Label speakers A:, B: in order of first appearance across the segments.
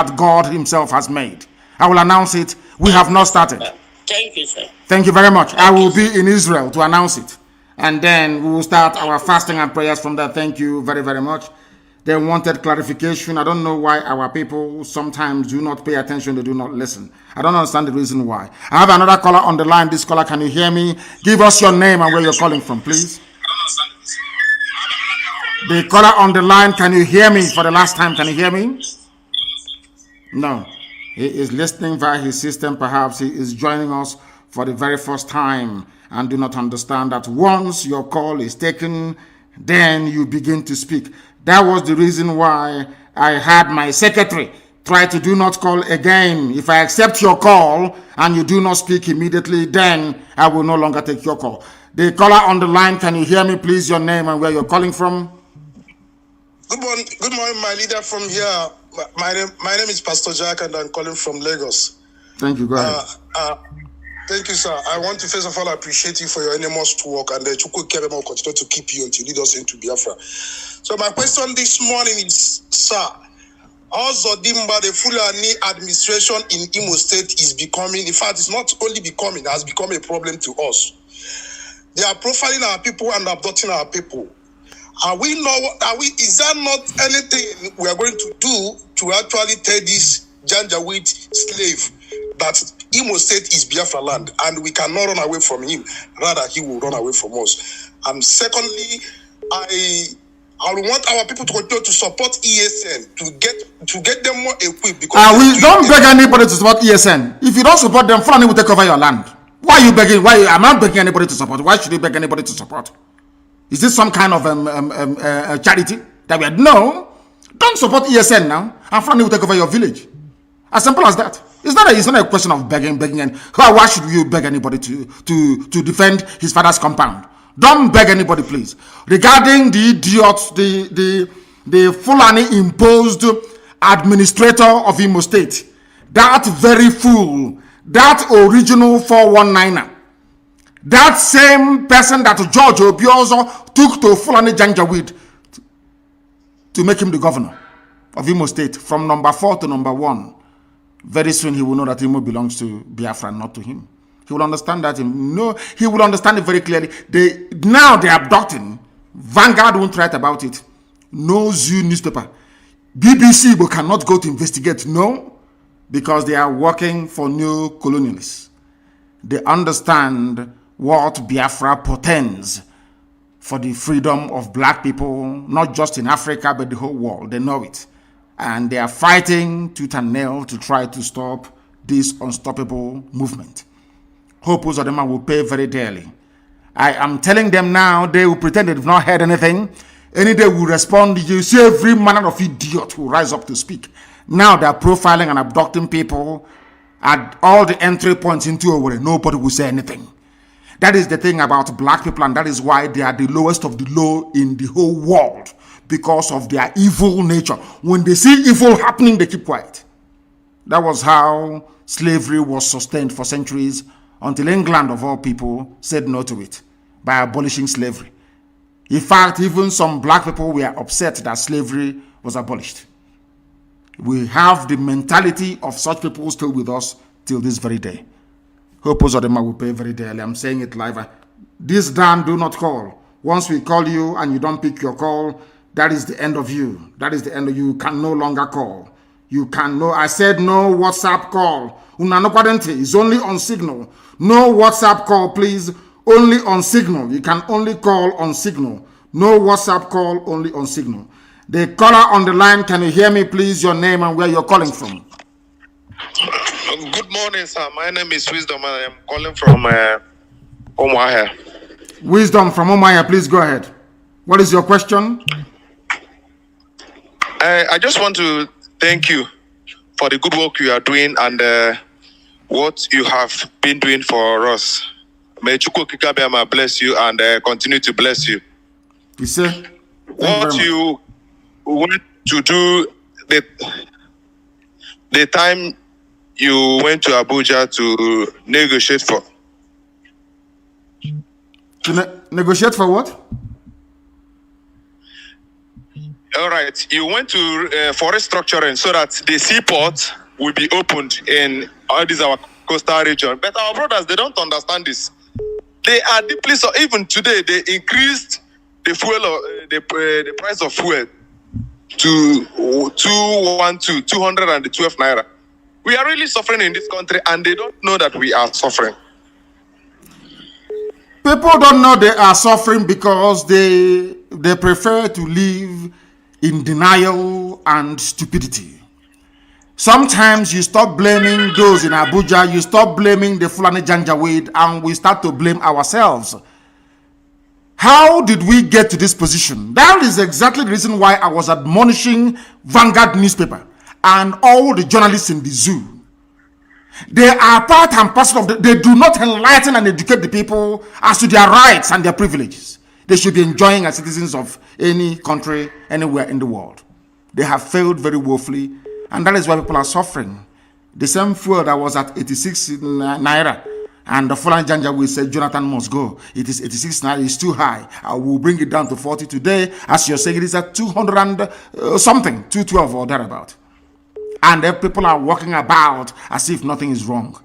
A: that God himself has made. I will announce it. We have not started.
B: Thank you, sir.
A: Thank you very much. I will be in Israel to announce it. And then we will start our fasting and prayers from there. Thank you very, very much. They wanted clarification. I don't know why our people sometimes do not pay attention. They do not listen. I don't understand the reason why. I have another caller on the line. This caller, can you hear me? Give us your name and where you're calling from, please. The caller on the line, can you hear me for the last time? Can you hear me? No. He is listening via his system. Perhaps he is joining us for the very first time and do not understand that once your call is taken, then you begin to speak. That was the reason why I had my secretary try to do not call again. If I accept your call and you do not speak immediately, then I will no longer take your call. The caller on the line, can you hear me, please? Your name and where you're calling from?
C: Good morning, my leader from here. My name is Pastor Jack, and I'm calling from Lagos.
A: Thank you. Go ahead.
C: Thank you, sir. I want to first of all appreciate you for your enormous work, and Chukwu Kebema will continue to keep you until you lead us into Biafra. So my question this morning is, sir, also Dimba, the Fulani administration in Imo State is becoming, in fact, it's not only becoming, it has become a problem to us. They are profiling our people and abducting our people. Is there not anything we are going to do to actually tell this Janjaweed slave that Imo State is Biafra land and we cannot run away from him, rather he will run away from us? And secondly, I want our people to continue to support ESN to get them more equipped, because
A: we don't beg anybody to support ESN. If you don't support them, Fulani will take over your land. Why are you begging? I'm not begging anybody to support. Why should you beg anybody to support? Is this some kind of charity that we had? No, don't support ESN now, and Fulani will take over your village. As simple as that. It's not a question of begging, and why should you beg anybody to defend his father's compound? Don't beg anybody, please. Regarding the idiot, the Fulani imposed administrator of Imo State, that very fool, that original 419er, that same person that George Obiozo took to Fulani Janjaweed to make him the governor of Imo State from number 4 to number 1. Very soon he will know that Imo belongs to Biafra, not to him. He will understand that. He will understand it very clearly. Now they are abducting. Vanguard won't write about it. No Zoo newspaper. BBC but cannot go to investigate. No, because they are working for new colonialists. They understand what Biafra portends for the freedom of black people, not just in Africa, but the whole world. They know it. And they are fighting tooth and nail to try to stop this unstoppable movement. Hope Uzodinma will pay very dearly. I am telling them now, they will pretend they've not heard anything. Any day will respond. You see every manner of idiot who rise up to speak. Now they are profiling and abducting people at all the entry points into Owerri. Nobody will say anything. That is the thing about black people, and that is why they are the lowest of the low in the whole world, because of their evil nature. When they see evil happening, they keep quiet. That was how slavery was sustained for centuries, until England, of all people, said no to it by abolishing slavery. In fact, even some black people were upset that slavery was abolished. We have the mentality of such people still with us till this very day. Hope Uzodinma will pay very dearly. I'm saying it live. This damn do not call. Once we call you and you don't pick your call, that is the end of you. That is the end of you. You can no longer call. You can no. I said no WhatsApp call. It's only on Signal. No WhatsApp call, please. Only on Signal. You can only call on Signal. No WhatsApp call, only on Signal. The caller on the line, can you hear me, please? Your name and where you're calling from.
D: Good morning, sir. My name is Wisdom, and I am calling from Umuahia.
A: Wisdom from Umuahia, please go ahead. What is your question?
D: I just want to thank you for the good work you are doing and what you have been doing for us. May Chukwu Kikabiyama bless you and continue to bless you.
A: You see?
D: What you went to do the time you went to Abuja to negotiate for.
A: To negotiate for what?
D: All right, you went to for restructuring so that the seaport will be opened in all these our coastal region. But our brothers, they don't understand this. They are deeply so. Even today, they increased the fuel, the price of fuel to 212 naira. We are really suffering in this country, and they don't know that we are suffering.
A: People don't know they are suffering because they prefer to live in denial and stupidity. Sometimes you stop blaming those in Abuja, you stop blaming the Fulani Janjaweed, and we start to blame ourselves. How did we get to this position? That is exactly the reason why I was admonishing Vanguard newspaper and all the journalists in the zoo. They are part and parcel of they do not enlighten and educate the people as to their rights and their privileges. They should be enjoying as citizens of any country, anywhere in the world. They have failed very woefully, and that is why people are suffering. The same fuel that was at 86 naira, and the Fulani Janja will say Jonathan must go. It is 86 naira, it's too high. I will bring it down to 40 today. As you're saying, it is at 200 and something, 212 or thereabout. And then people are walking about as if nothing is wrong.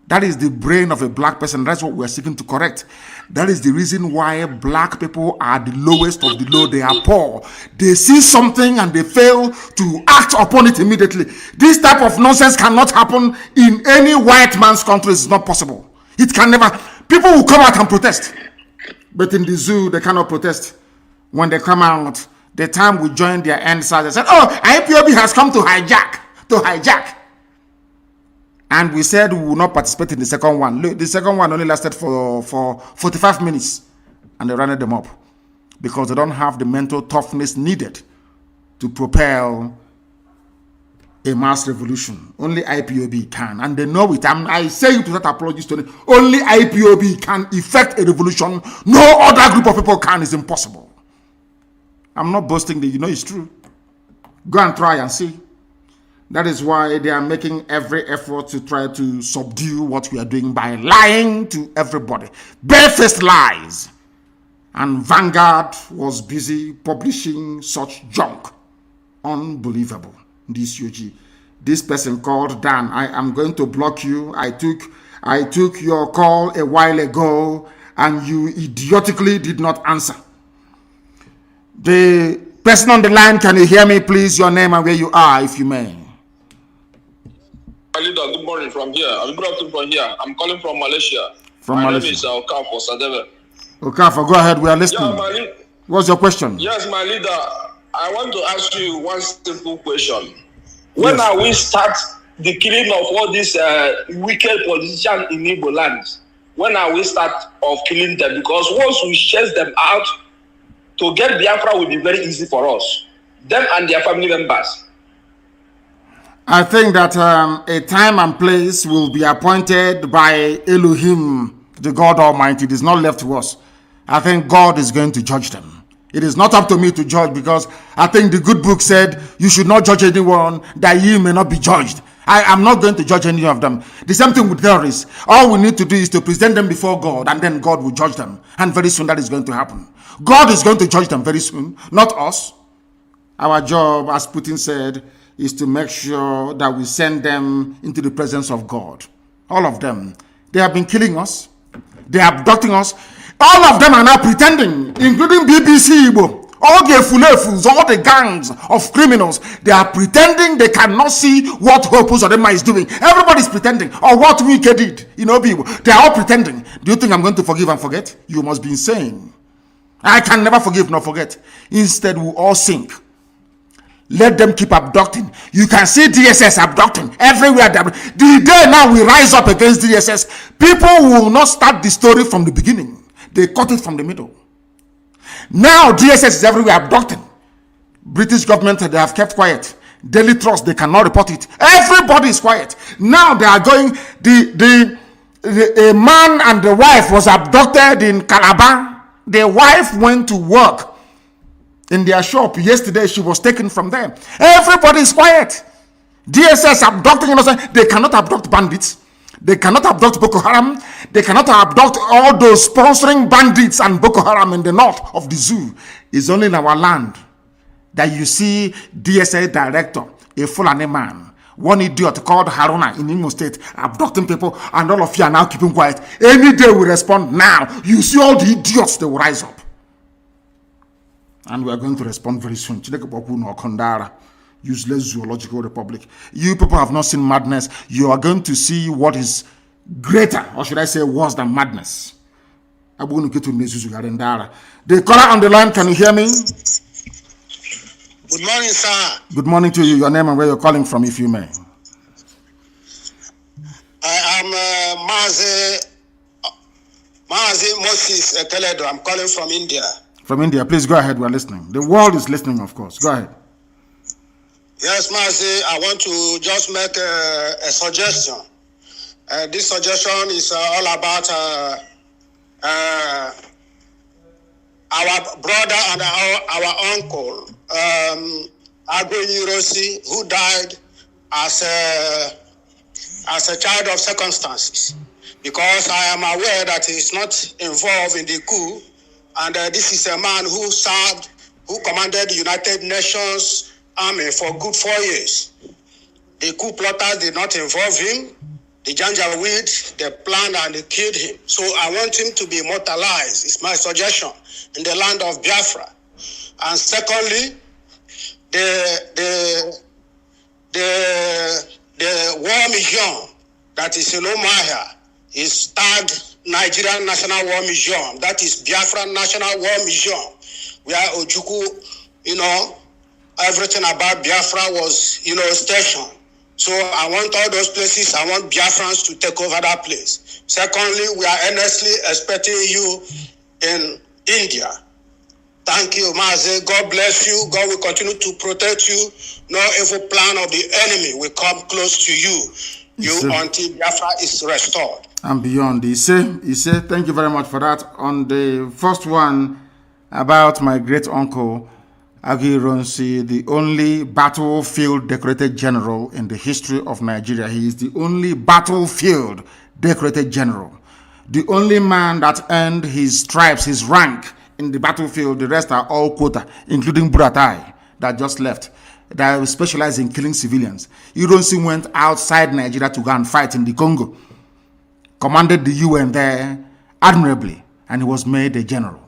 A: That is the brain of a black person. That's what we're seeking to correct. That is the reason why black people are the lowest of the low. They are poor. They see something and they fail to act upon it immediately. This type of nonsense cannot happen in any white man's country. It's not possible. It can never. People will come out and protest. But in the zoo, they cannot protest. When they come out, the time we joined their end side, they said, oh, IPOB has come to hijack. And we said we will not participate in the second one. Look, the second one only lasted for 45 minutes. And they ran them up. Because they don't have the mental toughness needed to propel a mass revolution. Only IPOB can. And they know it. I say it without apologies to them. Only IPOB can effect a revolution. No other group of people can. It's impossible. I'm not boasting, you know it's true. Go and try and see. That is why they are making every effort to try to subdue what we are doing by lying to everybody. Barefaced lies. And Vanguard was busy publishing such junk. Unbelievable. This UG. This person called Dan. I am going to block you. I took your call a while ago and you idiotically did not answer. The person on the line, can you hear me, please? Your name and where you are, if you may.
B: Leader, good morning from here. Good afternoon from here. I'm calling from Malaysia.
A: My
B: name is Okafo Sadeve.
A: Okafo, go ahead. We are listening.
B: Yeah,
A: what's your question?
B: Yes, my leader. I want to ask you one simple question. When are we start the killing of all these wicked politicians in Igbo land? When are we start of killing them? Because once we chase them out, to get Biafra will be very easy for us, them and their family members.
A: I think that a time and place will be appointed by Elohim, the God Almighty. It is not left to us. I think God is going to judge them. It is not up to me to judge, because I think the good book said you should not judge anyone that ye may not be judged. I am not going to judge any of them. The same thing with terrorists. All we need to do is to present them before God, and then God will judge them. And very soon that is going to happen. God is going to judge them very soon, not us. Our job, as Putin said, is to make sure that we send them into the presence of God. All of them. They have been killing us. They are abducting us. All of them are now pretending, including BBC Igbo. All the fulefus, all the gangs of criminals, they are pretending they cannot see what Hopus Odema is doing. Everybody's pretending. Or what Wike did in Obibo. They are all pretending. Do you think I'm going to forgive and forget? You must be insane. I can never forgive nor forget. Instead, we all sink. Let them keep abducting. You can see DSS abducting everywhere. The day now we rise up against DSS, people will not start the story from the beginning. They cut it from the middle. Now DSS is everywhere abducting. British government, they have kept quiet. Daily Trust, they cannot report it. Everybody is quiet. Now they are going, a man and the wife was abducted in Calabar. The wife went to work in their shop yesterday. She was taken from them. Everybody is quiet. DSS abducting innocent. They cannot abduct bandits. They cannot abduct Boko Haram. They cannot abduct all those sponsoring bandits and Boko Haram in the north of the zoo. It's only in our land. that you see DSA director, a Fulani man, one idiot called Haruna in Imo State, abducting people, and all of you are now keeping quiet. Any day we respond now. You see all the idiots, they will rise up. And we are going to respond very soon. Useless zoological republic. You people have not seen madness. You are going to see what is greater, or should I say worse than madness. I'm going to get to the caller on the line, can you hear me?
C: Good morning, sir.
A: Good morning to you. Your name and where you're calling from, if you may.
C: I am Mazi Moses Teledo. I'm calling from India.
A: From India, please go ahead. We're listening. The world is listening, of course. Go ahead.
C: Yes, Mazi, I want to just make a suggestion. This suggestion is all about our brother and our uncle, Agui Nirosi, who died as a child of circumstances. Because I am aware that he is not involved in the coup, and this is a man who commanded the United Nations Army for good 4 years. The coup plotters did not involve him. The Janjaweed, they planned and they killed him. So I want him to be immortalized. It's my suggestion in the land of Biafra. And secondly, the War Museum that is in Umuahia is tagged Nigerian National War Museum. That is Biafra National War Museum, where Ojukwu, everything about Biafra was, stationed. So I want all those places, I want Biafrans to take over that place. Secondly, we are earnestly expecting you in India. Thank you, Mazi. God bless you. God will continue to protect you. No evil plan of the enemy will come close to you until Biafra is restored.
A: And beyond, he said, thank you very much for that. On the first one about my great uncle, Agi Ronsi, the only battlefield decorated general in the history of Nigeria. He is the only battlefield decorated general. The only man that earned his stripes, his rank in the battlefield. The rest are all quota, including Buratai that just left, that specialize in killing civilians. Ronsi went outside Nigeria to go and fight in the Congo. Commanded the UN there admirably, and he was made a general.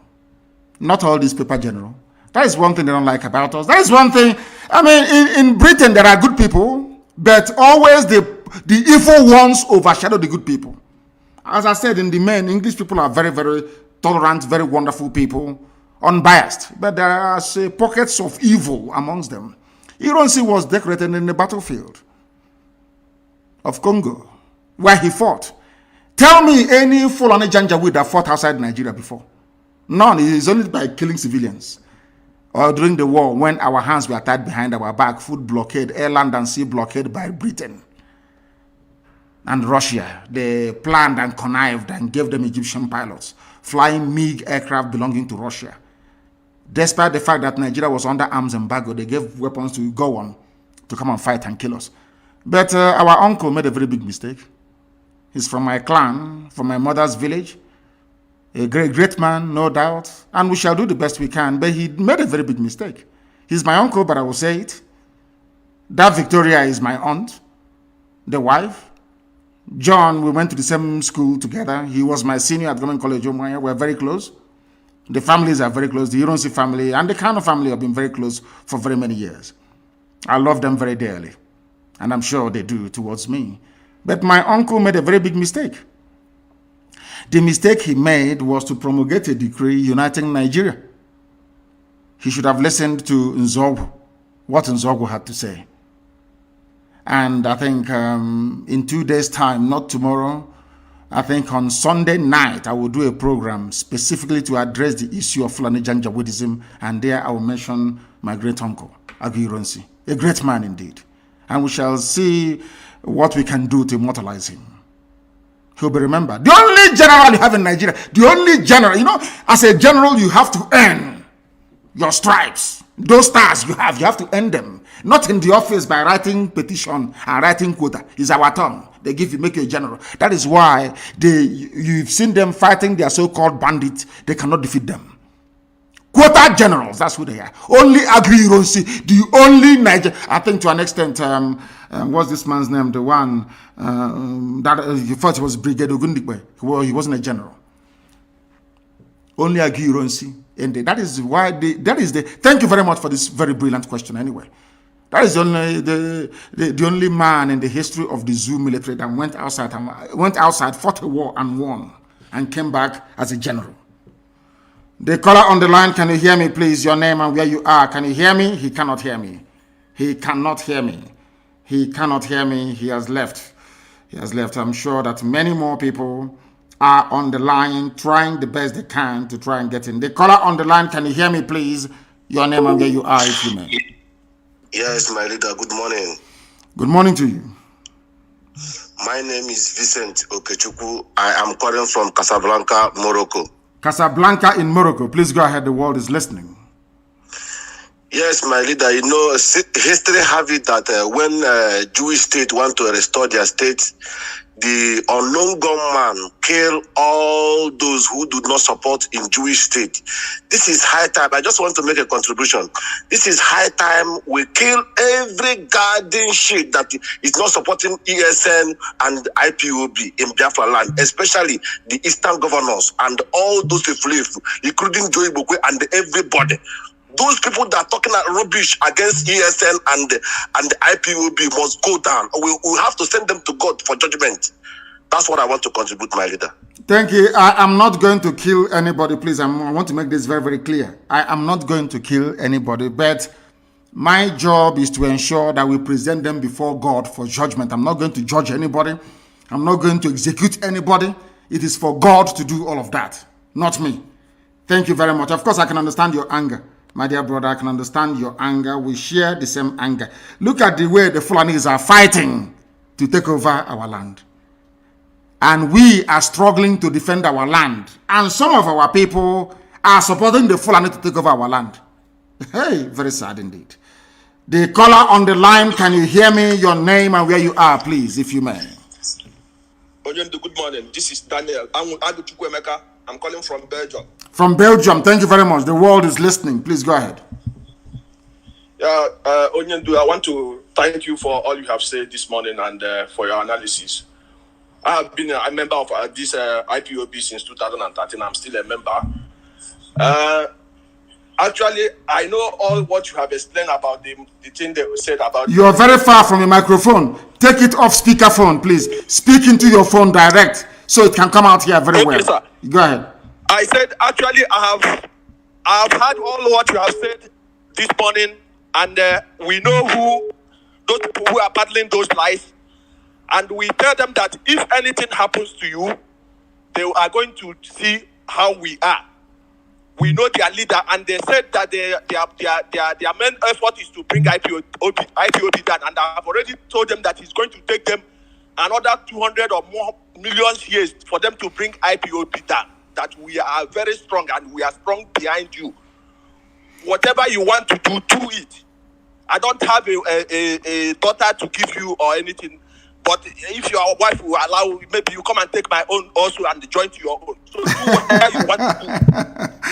A: Not all these paper general. That is one thing they don't like about us. That is one thing. I mean, in Britain, there are good people, but always the evil ones overshadow the good people. As I said, in the main, English people are very, very tolerant, very wonderful people, unbiased. But there are pockets of evil amongst them. Ironsi was decorated in the battlefield of Congo, where he fought. Tell me any Fulani Janjaweed that fought outside Nigeria before. None. It is only by killing civilians. Or during the war, when our hands were tied behind our back, food blockade, air, land, and sea blockade by Britain and Russia. They planned and connived and gave them Egyptian pilots, flying MiG aircraft belonging to Russia. Despite the fact that Nigeria was under arms embargo, they gave weapons to go on to come and fight and kill us. But our uncle made a very big mistake. He's from my clan, from my mother's village. A great man, no doubt, and we shall do the best we can, but he made a very big mistake. He's my uncle, but I will say it. That Victoria is my aunt, the wife. John, we went to the same school together. He was my senior at Government College Umuahia. We're very close. The families are very close. The Ironsi family and the Kanu family have been very close for very many years. I love them very dearly, and I'm sure they do towards me. But my uncle made a very big mistake. The mistake he made was to promulgate a decree uniting Nigeria. He should have listened to Nzogwu, what Nzogwu had to say. And I think in 2 days' time, not tomorrow, I think on Sunday night, I will do a program specifically to address the issue of Fulani Janjaweedism, and there I will mention my great uncle, Agi Ronsi, a great man indeed. And we shall see what we can do to immortalize him. He'll be remembered. The only general you have in Nigeria, the only general, as a general, you have to earn your stripes. Those stars you have to earn them. Not in the office by writing petition and writing quota. It's our turn. They make you a general. That is why you've seen them fighting their so-called bandits. They cannot defeat them. Quota generals, that's who they are. Only Agri-Ironsi, the only Niger. I think to an extent, what's this man's name? The one that you thought was Brigadier Ogundikwe. Well, he wasn't a general. Only Agri-Ironsi. And that is why thank you very much for this very brilliant question anyway. That is the only man in the history of the Zoo military that went outside, fought a war and won, and came back as a general. The caller on the line, can you hear me, please? Your name and where you are. Can you hear me? He cannot hear me. He cannot hear me. He cannot hear me. He has left. He has left. I'm sure that many more people are on the line trying the best they can to try and get in. The caller on the line, can you hear me, please? Your name and where you are, if you may.
E: Yes, my leader. Good morning.
A: Good morning to you.
E: My name is Vincent Okechukwu. I am calling from Casablanca, Morocco.
A: Casablanca in Morocco. Please go ahead. The world is listening.
E: Yes, my leader. You know, history have it that when Jewish state want to restore their state, the unknown gunman kill all those who do not support in Jewish state. This is high time. I just want to make a contribution. This is high time we kill every garden shit that is not supporting ESN and IPOB in Biafra land, especially the Eastern governors and all those people, including Joey Bokwe and everybody. Those people that are talking rubbish against ESN and IPOB must go down. We have to send them to God for judgment. That's what I want to contribute, my leader.
A: Thank you. I am not going to kill anybody, please. I want to make this very, very clear. I am not going to kill anybody, but my job is to ensure that we present them before God for judgment. I'm not going to judge anybody. I'm not going to execute anybody. It is for God to do all of that, not me. Thank you very much. Of course, I can understand your anger. My dear brother, I can understand your anger. We share the same anger. Look at the way the Fulanis are fighting to take over our land. And we are struggling to defend our land. And some of our people are supporting the Fulani to take over our land. Hey, very sad indeed. The caller on the line, can you hear me? Your name and where you are, please, if you may.
F: Good morning. This is Daniel. I'm calling from Belgium.
A: From Belgium. Thank you very much. The world is listening. Please go ahead.
F: Yeah, Onyendu, I want to thank you for all you have said this morning and for your analysis. I have been a member of this IPOB since 2013. I'm still a member. Actually, I know all what you have explained about the thing they said about...
A: You are very far from your microphone. Take it off speakerphone, please. Speak into your phone direct so it can come out here very well.
F: Sir.
A: Go ahead.
F: I said, actually, I have heard all what you have said this morning, and we know who those people who are battling those lies, and we tell them that if anything happens to you, they are going to see how we are. We know their leader, and they said that their main effort is to bring IPOB down, and I've already told them that it's going to take them another 200 or more million years for them to bring IPOB down. That we are very strong and we are strong behind you. Whatever you want to do, do it. I don't have a daughter to give you or anything, but if your wife will allow, maybe you come and take my own also and join to your own. So do whatever you want to do.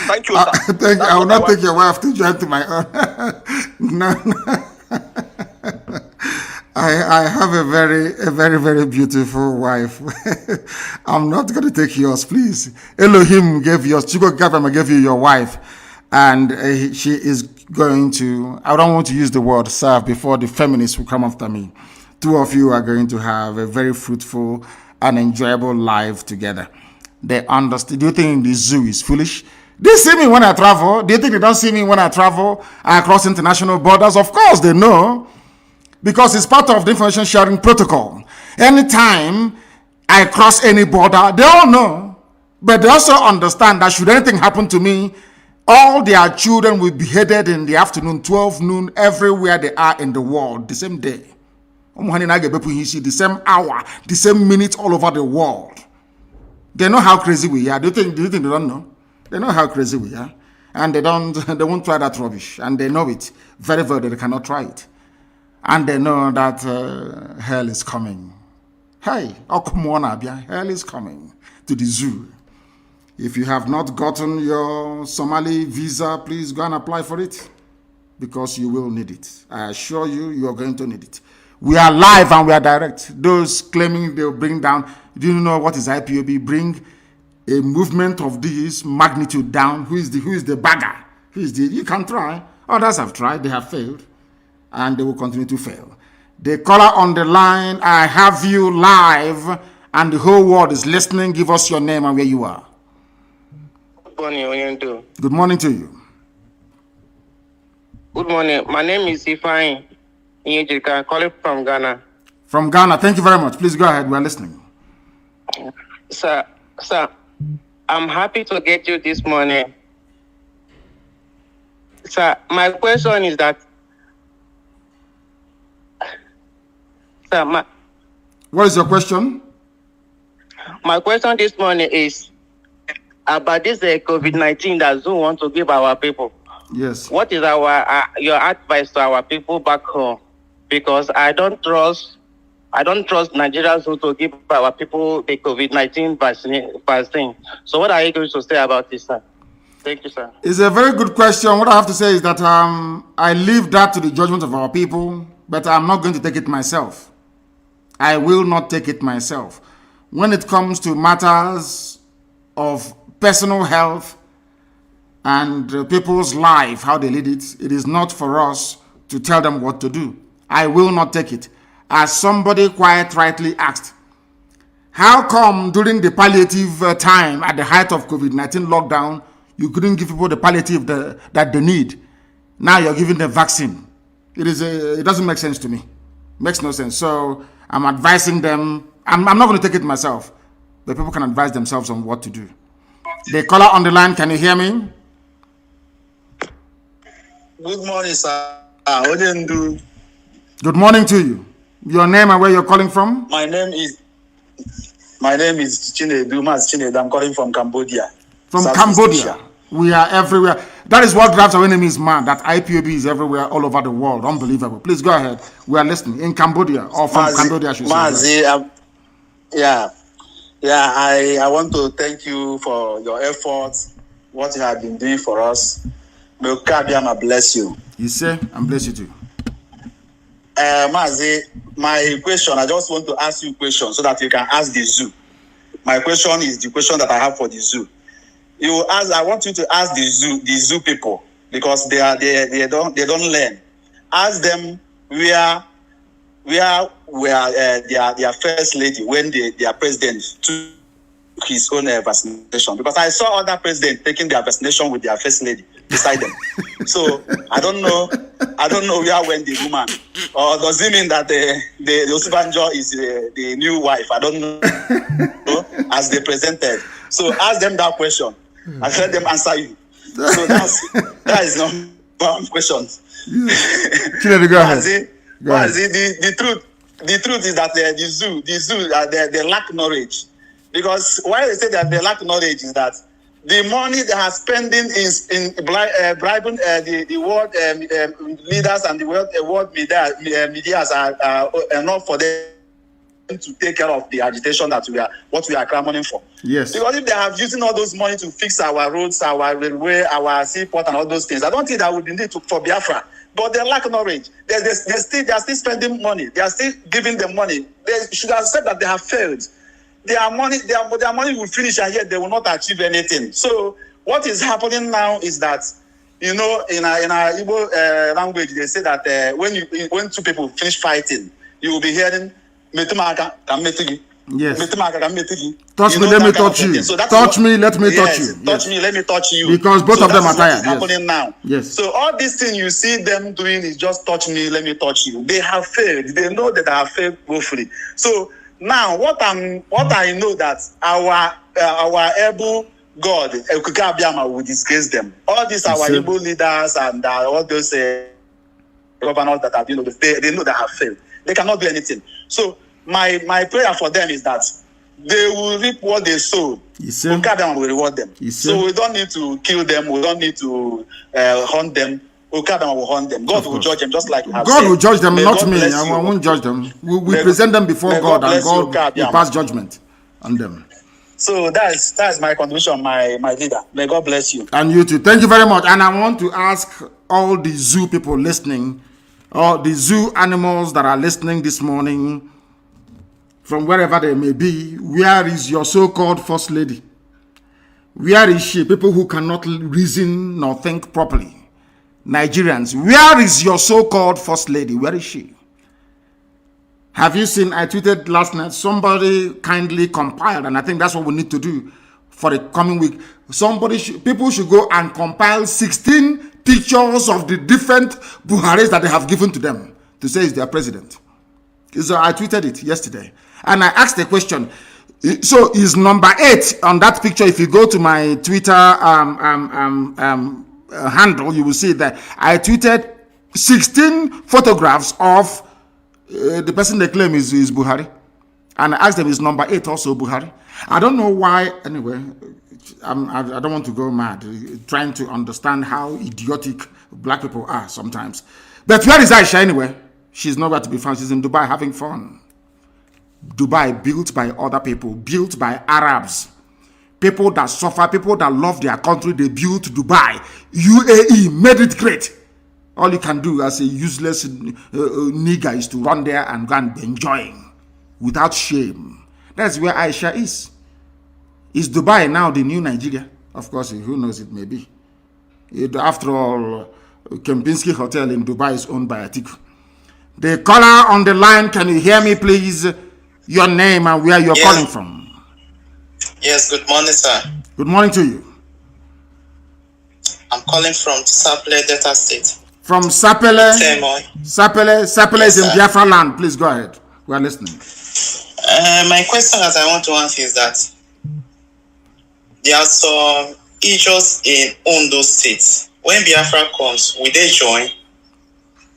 F: Thank you, sir.
A: I will not take your wife to join to my own. No. I have a very, very beautiful wife. I'm not going to take yours, please. Elohim gave yours. Chico Gavama gave you your wife. And she is going to, I don't want to use the word serve before the feminists will come after me. Two of you are going to have a very fruitful and enjoyable life together. They understand. Do you think the zoo is foolish? They see me when I travel. Do you think they don't see me when I travel across international borders? Of course they know. Because it's part of the information sharing protocol. Anytime I cross any border, they all know. But they also understand that should anything happen to me, all their children will be beheaded in the afternoon, 12 noon, everywhere they are in the world, the same day. The same hour, the same minute all over the world. They know how crazy we are. Do you think they don't know? They know how crazy we are. And they won't try that rubbish. And they know it very well that they cannot try it. And they know that hell is coming. Hey, hell is coming to the zoo. If you have not gotten your Somali visa, please go and apply for it, because you will need it. I assure you, you are going to need it. We are live and we are direct. Those claiming they'll bring down, do you know what is IPOB? Bring a movement of this magnitude down. Who is the bagger? You can try. Others have tried, they have failed, and they will continue to fail. The caller on the line, I have you live, and the whole world is listening. Give us your name and where you are.
G: Good morning, Oyendo.
A: Good morning to you.
G: Good morning. My name is Ifeanyi Onyejika, calling from Ghana.
A: From Ghana. Thank you very much. Please go ahead. We are listening.
G: Sir, I'm happy to get you this morning. Sir, my question is that... Sir,
A: what is your question?
G: My question this morning is about this COVID-19 that Zoom want to give our people.
A: Yes.
G: What is your advice to our people back home? Because I don't trust Nigerians who to give our people the COVID-19 vaccine. So what are you going to say about this, sir? Thank you, sir.
A: It's a very good question. What I have to say is that I leave that to the judgment of our people, but I'm not going to take it myself. I will not take it myself. When it comes to matters of personal health and people's life, how they lead it, it is not for us to tell them what to do. I will not take it. As somebody quite rightly asked, how come during the palliative time at the height of COVID-19 lockdown, you couldn't give people the palliative that they need? Now you're giving them vaccine. It doesn't make sense to me. Makes no sense. So I'm advising them. I'm not going to take it myself, but people can advise themselves on what to do. The caller on the line, can you hear me?
H: Good morning, sir. Odendu.
A: Good morning to you. Your name and where you're calling from?
H: My name is Chinedu, Mazi Chinedu. I'm calling from Cambodia.
A: From Cambodia. We are everywhere. That is what drives our enemies mad, that IPOB is everywhere, all over the world. Unbelievable. Please go ahead. We are listening. In Cambodia, or from Cambodia, I should say.
H: Mazi, I want to thank you for your efforts, what you have been doing for us. May Okabiama bless you.
A: You say, and bless you too.
H: Mazi, my question, I just want to ask you a question so that you can ask the zoo. My question is the question that I have for the zoo. I want you to ask the zoo people, because they don't learn. Ask them where their first lady, when their president took his own vaccination, because I saw other presidents taking their vaccination with their first lady beside them. So I don't know where went the woman, or does it mean that the Osibanjo is the new wife? I don't know, as they presented. So ask them that question and let them answer you. So that is not one question.
A: Go ahead.
H: The truth is that the zoo they lack knowledge. Because why they say that they lack knowledge is that the money they are spending in bribing the world leaders and the world media are enough for them to take care of the agitation that we are clamoring for.
A: Yes. Because
H: if they have using all those money to fix our roads, our railway, our seaport, and all those things, I don't think that would be need for Biafra. But they lack knowledge. They are still spending money. They are still giving them money. They should have said that they have failed. Their money will finish, and yet they will not achieve anything. So what is happening now is that, in our Igbo language, they say that when two people finish fighting, you will be hearing, yes.
A: Touch me, let me touch you. So touch me, let me touch you.
H: Touch me, let me touch you.
A: Because both of them are tired.
H: Yes. Happening now.
A: Yes.
H: So all these things you see them doing is just touch me, let me touch you. They have failed. They know that they have failed woefully. So now, what I know that our able God, Ekukabiama, will disgrace them. All these our able leaders and all those governors that have they know they have failed. They cannot do anything. So my prayer for them is that they will reap what they sow. Ekukabiama will reward them. So we don't need to kill them. We don't need to hunt them. Okada will hunt them. God will judge them, just like
A: God will judge them, not me. I won't judge them. We present them before God, and God will pass judgment on them.
H: So that's my contribution, my leader. May God bless you.
A: And you too. Thank you very much. And I want to ask all the zoo people listening, or the zoo animals that are listening this morning, from wherever they may be, where is your so-called first lady? Where is she? People who cannot reason nor think properly. Nigerians, where is your so-called first lady? Where is she? Have you seen, I tweeted last night, somebody kindly compiled, and I think that's what we need to do for the coming week. People should go and compile 16 pictures of the different Buharis that they have given to them to say is their president. So I tweeted it yesterday. And I asked the question, so is number 8 on that picture? If you go to my Twitter handle, you will see that I tweeted 16 photographs of the person they claim is Buhari. And I asked them, is number 8 also Buhari? I don't know why. Anyway, I don't want to go mad trying to understand how idiotic black people are sometimes. But where is Aisha anyway? She's nowhere to be found. She's in Dubai having fun. Dubai, built by other people, built by Arabs. People that suffer, people that love their country, they built Dubai. UAE made it great. All you can do as a useless nigger is to run there and go and be enjoying without shame. That's where Aisha is. Is Dubai now the new Nigeria? Of course, who knows, it may be. After all, Kempinski Hotel in Dubai is owned by Atiku. The caller on the line, can you hear me, please? Your name and where you're calling from.
I: Yes, good morning, sir.
A: Good morning to you.
I: I'm calling from Sapele, Delta State.
A: From Sapele? Sapele
I: Yes,
A: is in Biafra land. Please go ahead. We are listening.
I: My question that I want to ask is that there are some issues in Ondo State. When Biafra comes, will they join?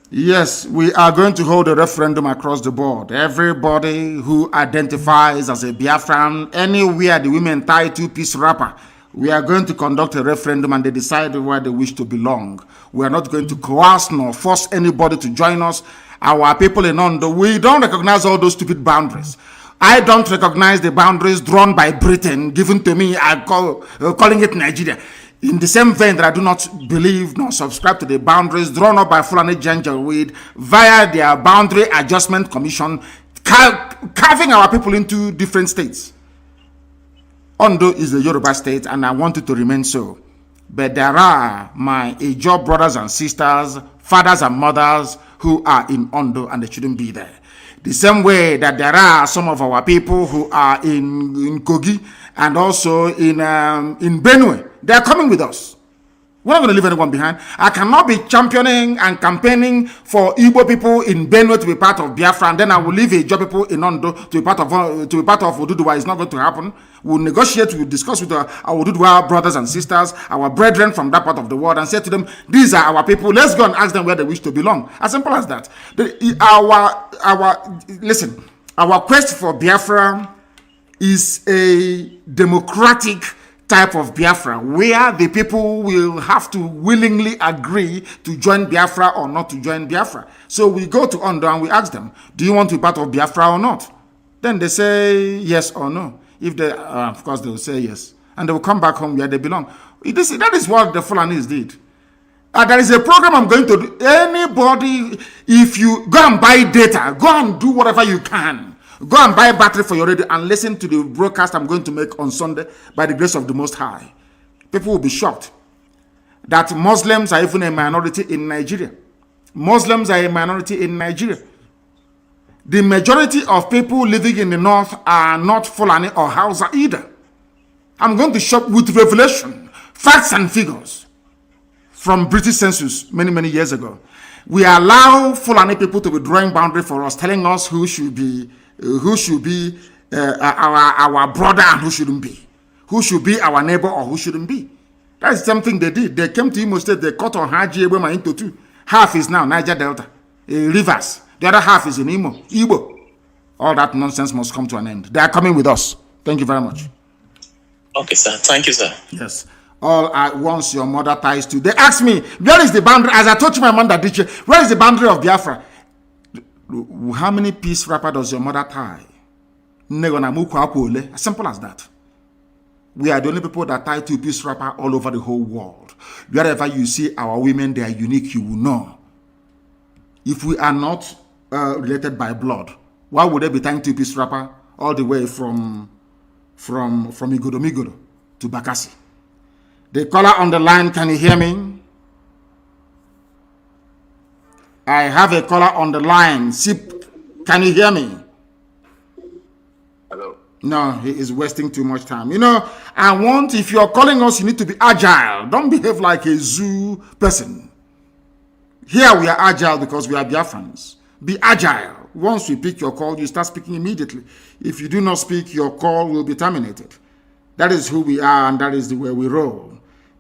A: Yes, we are going to hold a referendum across the board. Everybody who identifies as a Biafran, anywhere the women tie two-piece wrapper, we are going to conduct a referendum and they decide where they wish to belong. We are not going to coerce nor force anybody to join us. Our people in Ondo, we don't recognize all those stupid boundaries. I don't recognize the boundaries drawn by Britain, given to me, calling it Nigeria. In the same vein that I do not believe nor subscribe to the boundaries drawn up by Fulani Janjaweed via their Boundary Adjustment Commission, carving our people into different states. Ondo is the Yoruba state and I want it to remain so. But there are my Ipob brothers and sisters, fathers and mothers who are in Ondo and they shouldn't be there. The same way that there are some of our people who are in Kogi and also in Benue. They are coming with us. We're not going to leave anyone behind. I cannot be championing and campaigning for Igbo people in Benue to be part of Biafra, and then I will leave Ipob people in Ondo to be part of Oduduwa. It's not going to happen. We'll negotiate, we'll discuss with our Oduduwa brothers and sisters, our brethren from that part of the world, and say to them, these are our people. Let's go and ask them where they wish to belong. As simple as that. Listen, our quest for Biafra is a democratic type of Biafra where the people will have to willingly agree to join Biafra or not to join Biafra. So we go to Ondo and we ask them, do you want to be part of Biafra or not? Then they say yes or no. If they, of course, they will say yes. And they will come back home where they belong. That is what the Fulanis did. There is a program I'm going to do. Anybody, if you go and buy data, go and do whatever you can. Go and buy a battery for your radio and listen to the broadcast I'm going to make on Sunday by the grace of the Most High. People will be shocked that Muslims are even a minority in Nigeria. Muslims are a minority in Nigeria. The majority of people living in the north are not Fulani or Hausa either. I'm going to show with revelation, facts and figures from British census many, many years ago. We allow Fulani people to be drawing boundary for us, telling us who should be our brother and who shouldn't be, who should be our neighbor or who shouldn't be. That's something they did. They came to Imo State, they cut on Haji Ebema into two. Half is now Niger Delta, Rivers. The other half is in Igbo. All that nonsense must come to an end. They are coming with us. Thank you very much.
I: Okay, sir. Thank you, sir.
A: Yes. All at once your mother ties to. They asked me, where is the boundary? As I told you, my mother did, where is the boundary of Biafra? How many piece wrapper does your mother tie? As simple as that. We are the only people that tie two-piece wrapper all over the whole world. Wherever you see our women, they are unique, you will know. If we are not related by blood, why would they be tying two-piece wrapper all the way from Igodo to Bakassi? The caller on the line, can you hear me? I have a caller on the line. Sip, can you hear me?
E: Hello.
A: No, he is wasting too much time. You know, if you're calling us, you need to be agile. Don't behave like a zoo person. Here we are agile because we are Biafrans. Be agile. Once we pick your call, you start speaking immediately. If you do not speak, your call will be terminated. That is who we are, and that is the way we roll.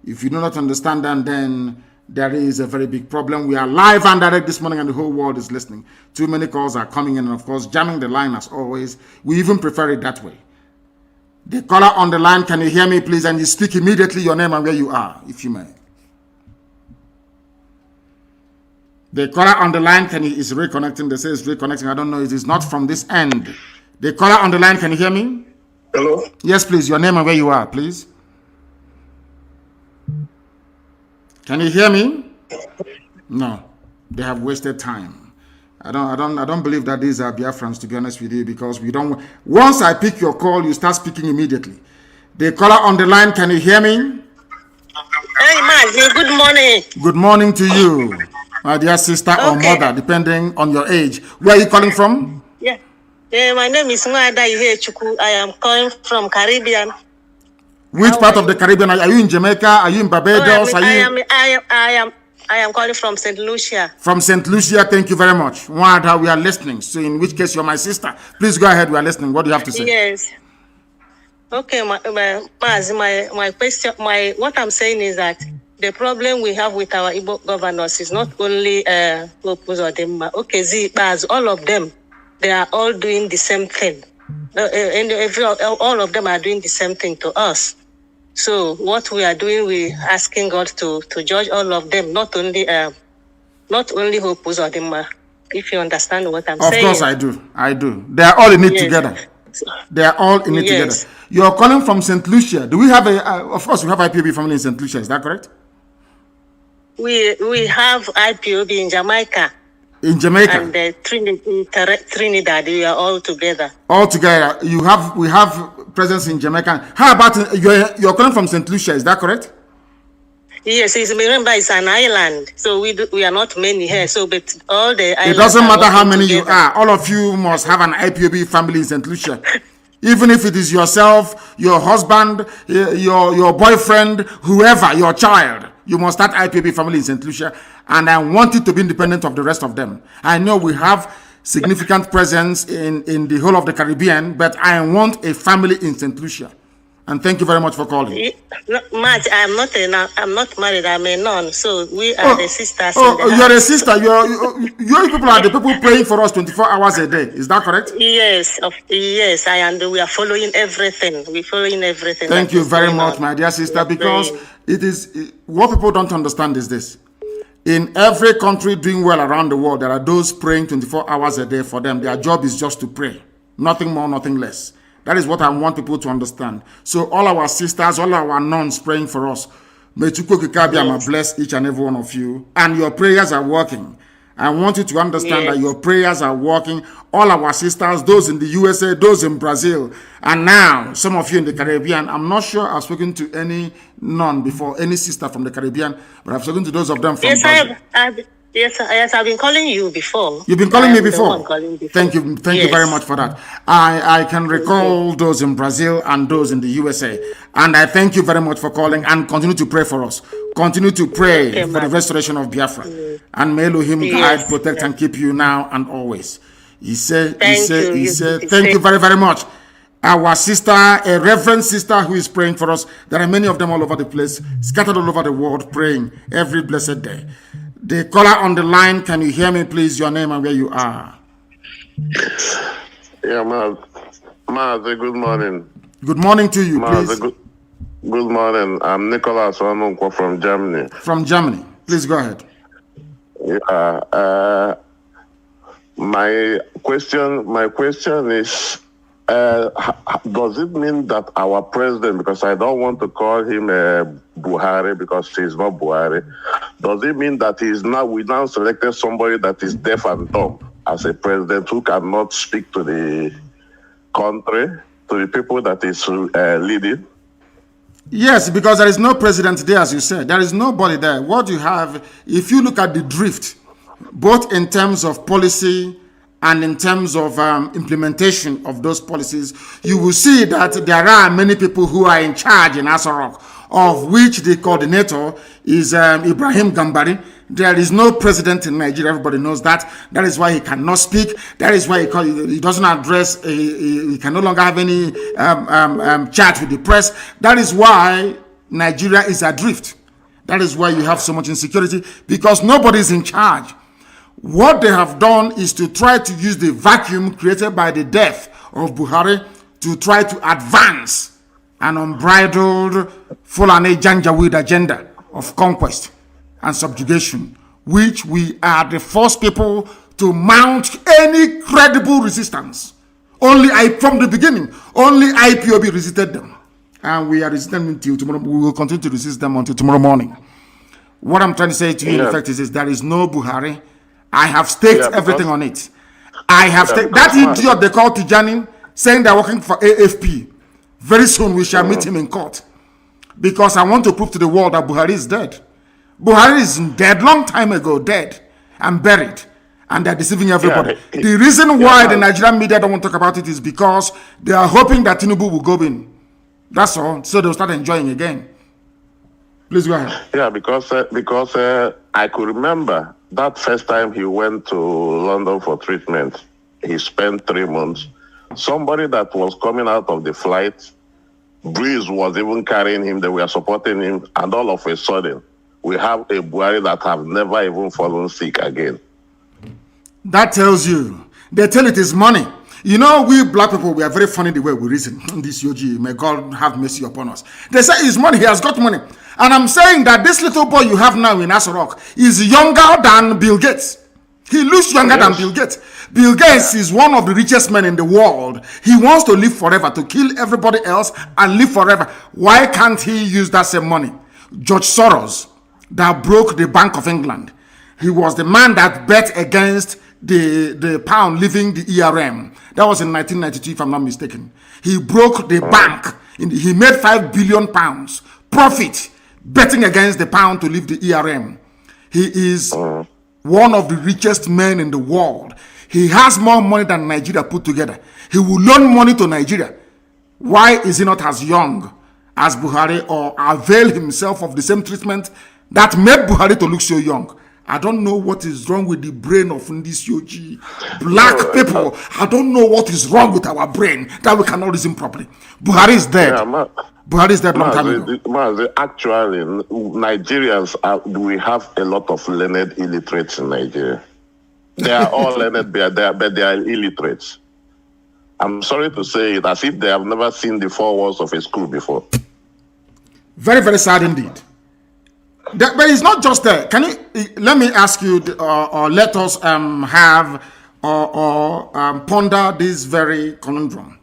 A: If you do not understand that, then there is a very big problem. We are live and direct this morning, and the whole world is listening. Too many calls are coming in, and of course, jamming the line as always. We even prefer it that way. The caller on the line, can you hear me, please? And you speak immediately your name and where you are, if you may. The caller on the line is reconnecting. They say it's reconnecting. I don't know. It is not from this end. The caller on the line, can you hear me?
C: Hello?
A: Yes, please. Your name and where you are, please. Can you hear me? No. They have wasted time. I don't believe that these are Biafrans, to be honest with you, because we don't. Once I pick your call, you start speaking immediately. The caller on the line, can you hear me?
J: Hey, Mazi, good morning.
A: Good morning to you, my dear sister or mother, depending on your age. Where are you calling from?
J: Yeah. My name is Nwada Chuku. I am calling from Caribbean.
A: Which part of the Caribbean? Are you in Jamaica? Are you in Barbados?
J: I am calling from St. Lucia.
A: From St. Lucia, thank you very much. Nwada, we are listening. So in which case you're my sister. Please go ahead, we are listening. What do you have to say?
J: Yes. Okay, Mazi, my question, what I'm saying is that the problem we have with our Igbo governors is not only Opus or them. Okay, all of them, they are all doing the same thing. All of them are doing the same thing to us. So what we are doing, we asking God to judge all of them, not only Opus or them. If you understand what I'm saying.
A: Of course I do. They are all in it together. They are all in it together. You are calling from St. Lucia. Do we have of course we have IPOB family in St. Lucia, is that correct?
J: We have IPOB in Jamaica.
A: In Jamaica.
J: And Trinidad, we are all together.
A: All together. We have presence in Jamaica. How about you're calling from St. Lucia, is that correct?
J: Yes, remember it's an island, so we are not many here. So, but all the islands.
A: It doesn't matter how many together. You are. All of you must have an IPOB family in St. Lucia. Even if it is yourself, your husband, your boyfriend, whoever, your child, you must start IPOB family in St. Lucia. And I want it to be independent of the rest of them. I know we have significant presence in the whole of the Caribbean, but I want a family in St. Lucia. And thank you very much for calling.
J: Matt, I'm not married. I'm a nun. So we are the sisters.
A: You're a sister. You people are the people praying for us 24 hours a day. Is that correct?
J: Yes. Yes. And we are following everything. We're following everything.
A: Thank you very much, my dear sister, because it is what people don't understand is this. In every country doing well around the world, there are those praying 24 hours a day for them. Their job is just to pray. Nothing more, nothing less. That is what I want people to understand. So all our sisters, all our nuns praying for us. May Chukwukikabiyama bless each and every one of you. And your prayers are working. I want you to understand that your prayers are working. All our sisters, those in the USA, those in Brazil, and now some of you in the Caribbean. I'm not sure I've spoken to any nun before, any sister from the Caribbean, but I've spoken to those of them from Brazil.
J: Yes, I've been calling you before.
A: You've been calling me before? Thank you very much for that. I can recall those in Brazil and those in the USA. And I thank you very much for calling and continue to pray for us. Continue to pray for the restoration of Biafra. And may Elohim guide, protect, and keep you now and always. He said, thank you very, very much. Our sister, a reverend sister who is praying for us. There are many of them all over the place, scattered all over the world, praying every blessed day. The caller on the line, can you hear me, please? Your name and where you are.
K: Yeah, Mazi, good morning.
A: Good morning to you, please.
K: Good morning. I'm Nicholas Onunkwo from Germany.
A: From Germany. Please go ahead.
K: Yeah. My question is, does it mean that our president, because I don't want to call him Buhari because he's not Buhari, does it mean that we now selected somebody that is deaf and dumb as a president who cannot speak to the country, to the people that is leading?
A: Yes, because there is no president there, as you said. There is nobody there. What you have, if you look at the drift, both in terms of policy and in terms of implementation of those policies, you will see that there are many people who are in charge in Asarok, of which the coordinator is Ibrahim Gambari. There is no president in Nigeria. Everybody knows that. That is why he cannot speak. That is why he doesn't address, he can no longer have any chat with the press. That is why Nigeria is adrift. That is why you have so much insecurity, because nobody is in charge. What they have done is to try to use the vacuum created by the death of Buhari to try to advance an unbridled Fulani Janjaweed agenda of conquest and subjugation, which we are the first people to mount any credible resistance. From the beginning, only IPOB resisted them. And we are resisting them until tomorrow. We will continue to resist them until tomorrow morning. What I'm trying to say to you, in fact, is there is no Buhari. I have staked everything on it. I have staked that idiot they call Tijani, saying they're working for AFP. Very soon we shall meet him in court, because I want to prove to the world that Buhari is dead. Buhari is dead long time ago, dead and buried, and they're deceiving everybody. The reason why the Nigerian media don't want to talk about it is because they are hoping that Tinubu will go in. That's all. So they'll start enjoying again. Please go ahead.
K: Yeah, because I could remember that first time he went to London for treatment. He spent 3 months. Somebody that was coming out of the flight, Breeze was even carrying him. They were supporting him. And all of a sudden, we have a Buhari that have never even fallen sick again.
A: That tells you. They tell it is money. You know, we black people, we are very funny the way we reason. This UG, may God have mercy upon us. They say it's money, he has got money. And I'm saying that this little boy you have now in Asarok is younger than Bill Gates. He looks younger than Bill Gates. Bill Gates is one of the richest men in the world. He wants to live forever, to kill everybody else and live forever. Why can't he use that same money? George Soros, that broke the Bank of England. He was the man that bet against the pound leaving the ERM. That was in 1992, if I'm not mistaken. He broke the bank. He made £5 billion profit betting against the pound to leave the ERM. He is one of the richest men in the world. He has more money than Nigeria put together. He will loan money to Nigeria. Why is he not as young as Buhari, or avail himself of the same treatment that made Buhari to look so young? I don't know what is wrong with the brain of this Yogi. Black people, I don't know what is wrong with our brain that we cannot reason properly. Buhari is dead. Buhari is dead long time ago.
K: Actually, Nigerians, we have a lot of learned illiterates in Nigeria. They are all learned, but they are illiterates. I'm sorry to say it, as if they have never seen the four walls of a school before.
A: Very, very sad indeed. But it's not just there. Can you let me ask you, or let us have or ponder this very conundrum?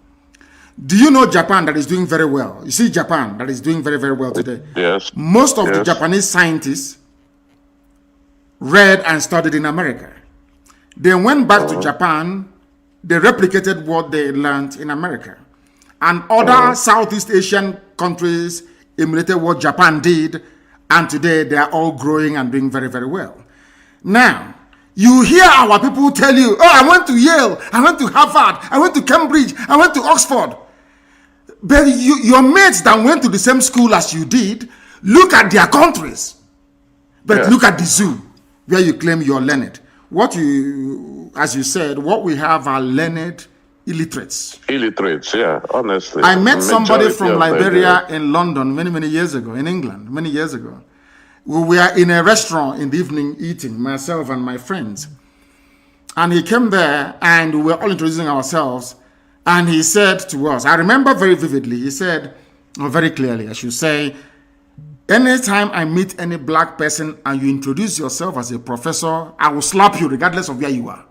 A: Do you know Japan that is doing very well? You see Japan that is doing very, very well today.
K: Yes.
A: Most of the Japanese scientists read and studied in America. They went back to Japan. They replicated what they learned in America. And other Southeast Asian countries emulated what Japan did. And today they are all growing and doing very, very well. Now, you hear our people tell you, oh, I went to Yale, I went to Harvard, I went to Cambridge, I went to Oxford. But your mates that went to the same school as you did, look at their countries. But look at the zoo, where you claim you're learned. What you, as you said, what we have are learned illiterates.
K: Illiterates, yeah, honestly.
A: I met somebody from Liberia in London many, many years ago, in England, many years ago. We were in a restaurant in the evening eating, myself and my friends. And he came there and we were all introducing ourselves. And he said to us, I remember very vividly, he said, or very clearly, I should say, anytime I meet any black person and you introduce yourself as a professor, I will slap you regardless of where you are.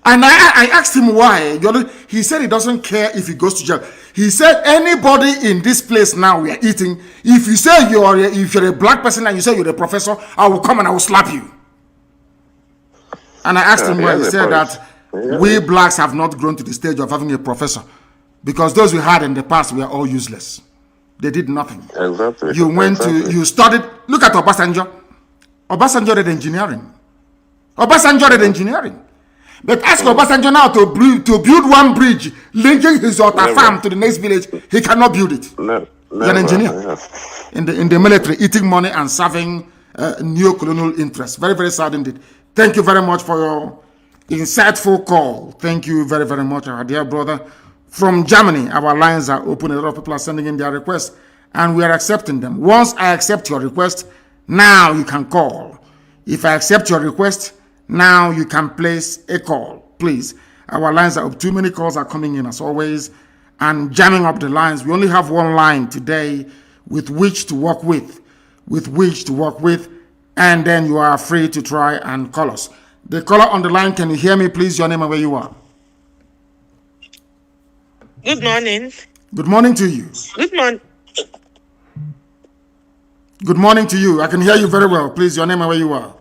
A: And I asked him why. He said he doesn't care if he goes to jail. He said anybody in this place now we are eating, if you say if you're a black person and you say you're a professor, I will come and I will slap you. And I asked him why. He said that we blacks have not grown to the stage of having a professor because those we had in the past were all useless. They did nothing.
K: Exactly.
A: You studied. Look at Obasanjo. Obasanjo did engineering. Obasanjo did engineering. But ask Obasanjo now to build one bridge linking his Ota farm to the next village. He cannot build it. He's an engineer in the military, eating money and serving neo-colonial interests. Very, very sad indeed. Thank you very much for your insightful call. Thank you very, very much, our dear brother. From Germany, our lines are open. A lot of people are sending in their requests, and we are accepting them. Once I accept your request, now you can call. If I accept your request, now you can place a call, please. Our lines are up. Too many calls are coming in as always and jamming up the lines. We only have one line today with which to work with, and then you are free to try and call us. The caller on the line, can you hear me, please? Your name and where you are.
L: Good morning.
A: Good morning to you.
L: Good morning.
A: Good morning to you. I can hear you very well. Please, your name and where you are.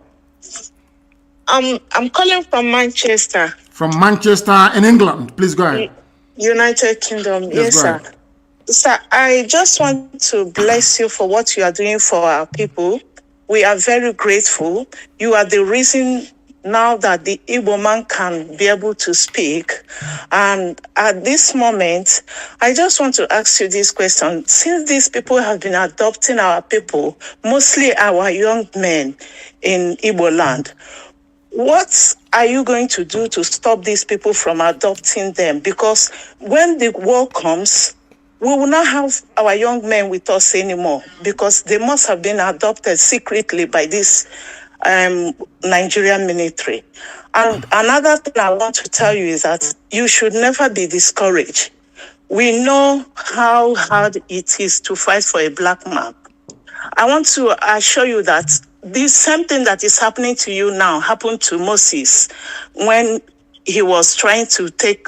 L: I'm calling from Manchester.
A: From Manchester in England. Please go ahead.
L: United Kingdom. Yes, sir. Sir, I just want to bless you for what you are doing for our people. We are very grateful. You are the reason now that the Igbo man can be able to speak. And at this moment, I just want to ask you this question. Since these people have been adopting our people, mostly our young men in Igbo land, what are you going to do to stop these people from adopting them? Because when the war comes, we will not have our young men with us anymore because they must have been adopted secretly by this Nigerian military. And another thing I want to tell you is that you should never be discouraged. We know how hard it is to fight for a black man. I want to assure you that this same thing that is happening to you now happened to Moses when he was trying to take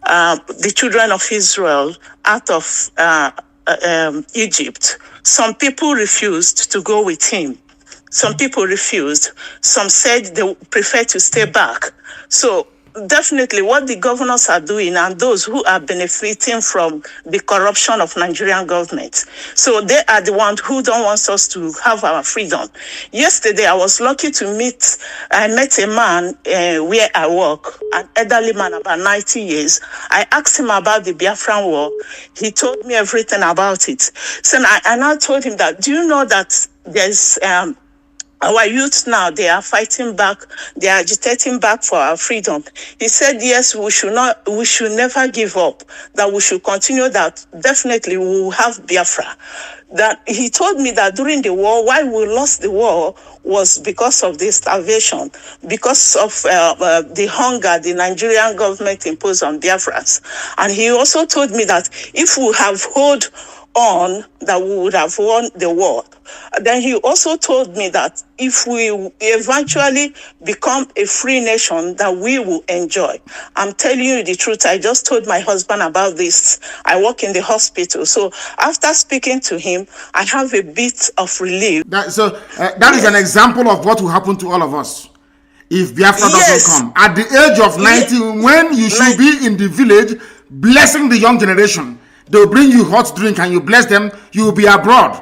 L: the children of Israel out of Egypt. Some people refused to go with him. Some people refused. Some said they prefer to stay back. So definitely what the governors are doing and those who are benefiting from the corruption of Nigerian government. So they are the ones who don't want us to have our freedom. Yesterday, I was lucky to I met a man where I work, an elderly man about 90 years. I asked him about the Biafran war. He told me everything about it. So I now told him that, do you know that there's our youth now, they are fighting back, they are agitating back for our freedom. He said, yes, we should never give up, that we should continue, that definitely we will have Biafra. That he told me that during the war, why we lost the war was because of the starvation, because of the hunger the Nigerian government imposed on Biafrans. And he also told me that if we have held on, that we would have won the war. Then he also told me that if we eventually become a free nation, that we will enjoy. I'm telling you the truth. I just told my husband about this. I work in the hospital. So after speaking to him, I have a bit of relief.
A: That is an example of what will happen to all of us if Biafra doesn't come. At the age of 90, when you should be in the village blessing the young generation, they'll bring you hot drink and you bless them. You will be abroad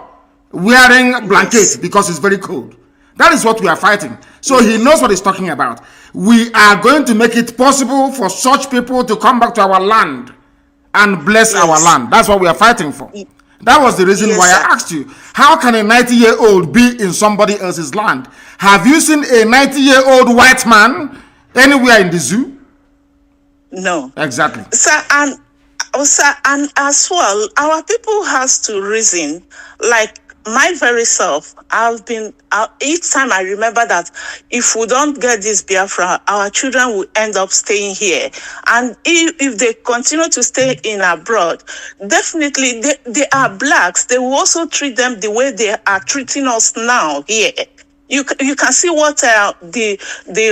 A: wearing blankets because it's very cold. That is what we are fighting. So he knows what he's talking about. We are going to make it possible for such people to come back to our land and bless our land. That's what we are fighting for. That was the reason why I asked you, how can a 90-year-old be in somebody else's land? Have you seen a 90-year-old white man anywhere in the zoo?
L: No.
A: Exactly.
L: Sir, and as well, our people has to reason, like my very self, I've been, each time I remember that if we don't get this Biafra, our children will end up staying here. And if they continue to stay in abroad, definitely they are blacks. They will also treat them the way they are treating us now here. You can see what the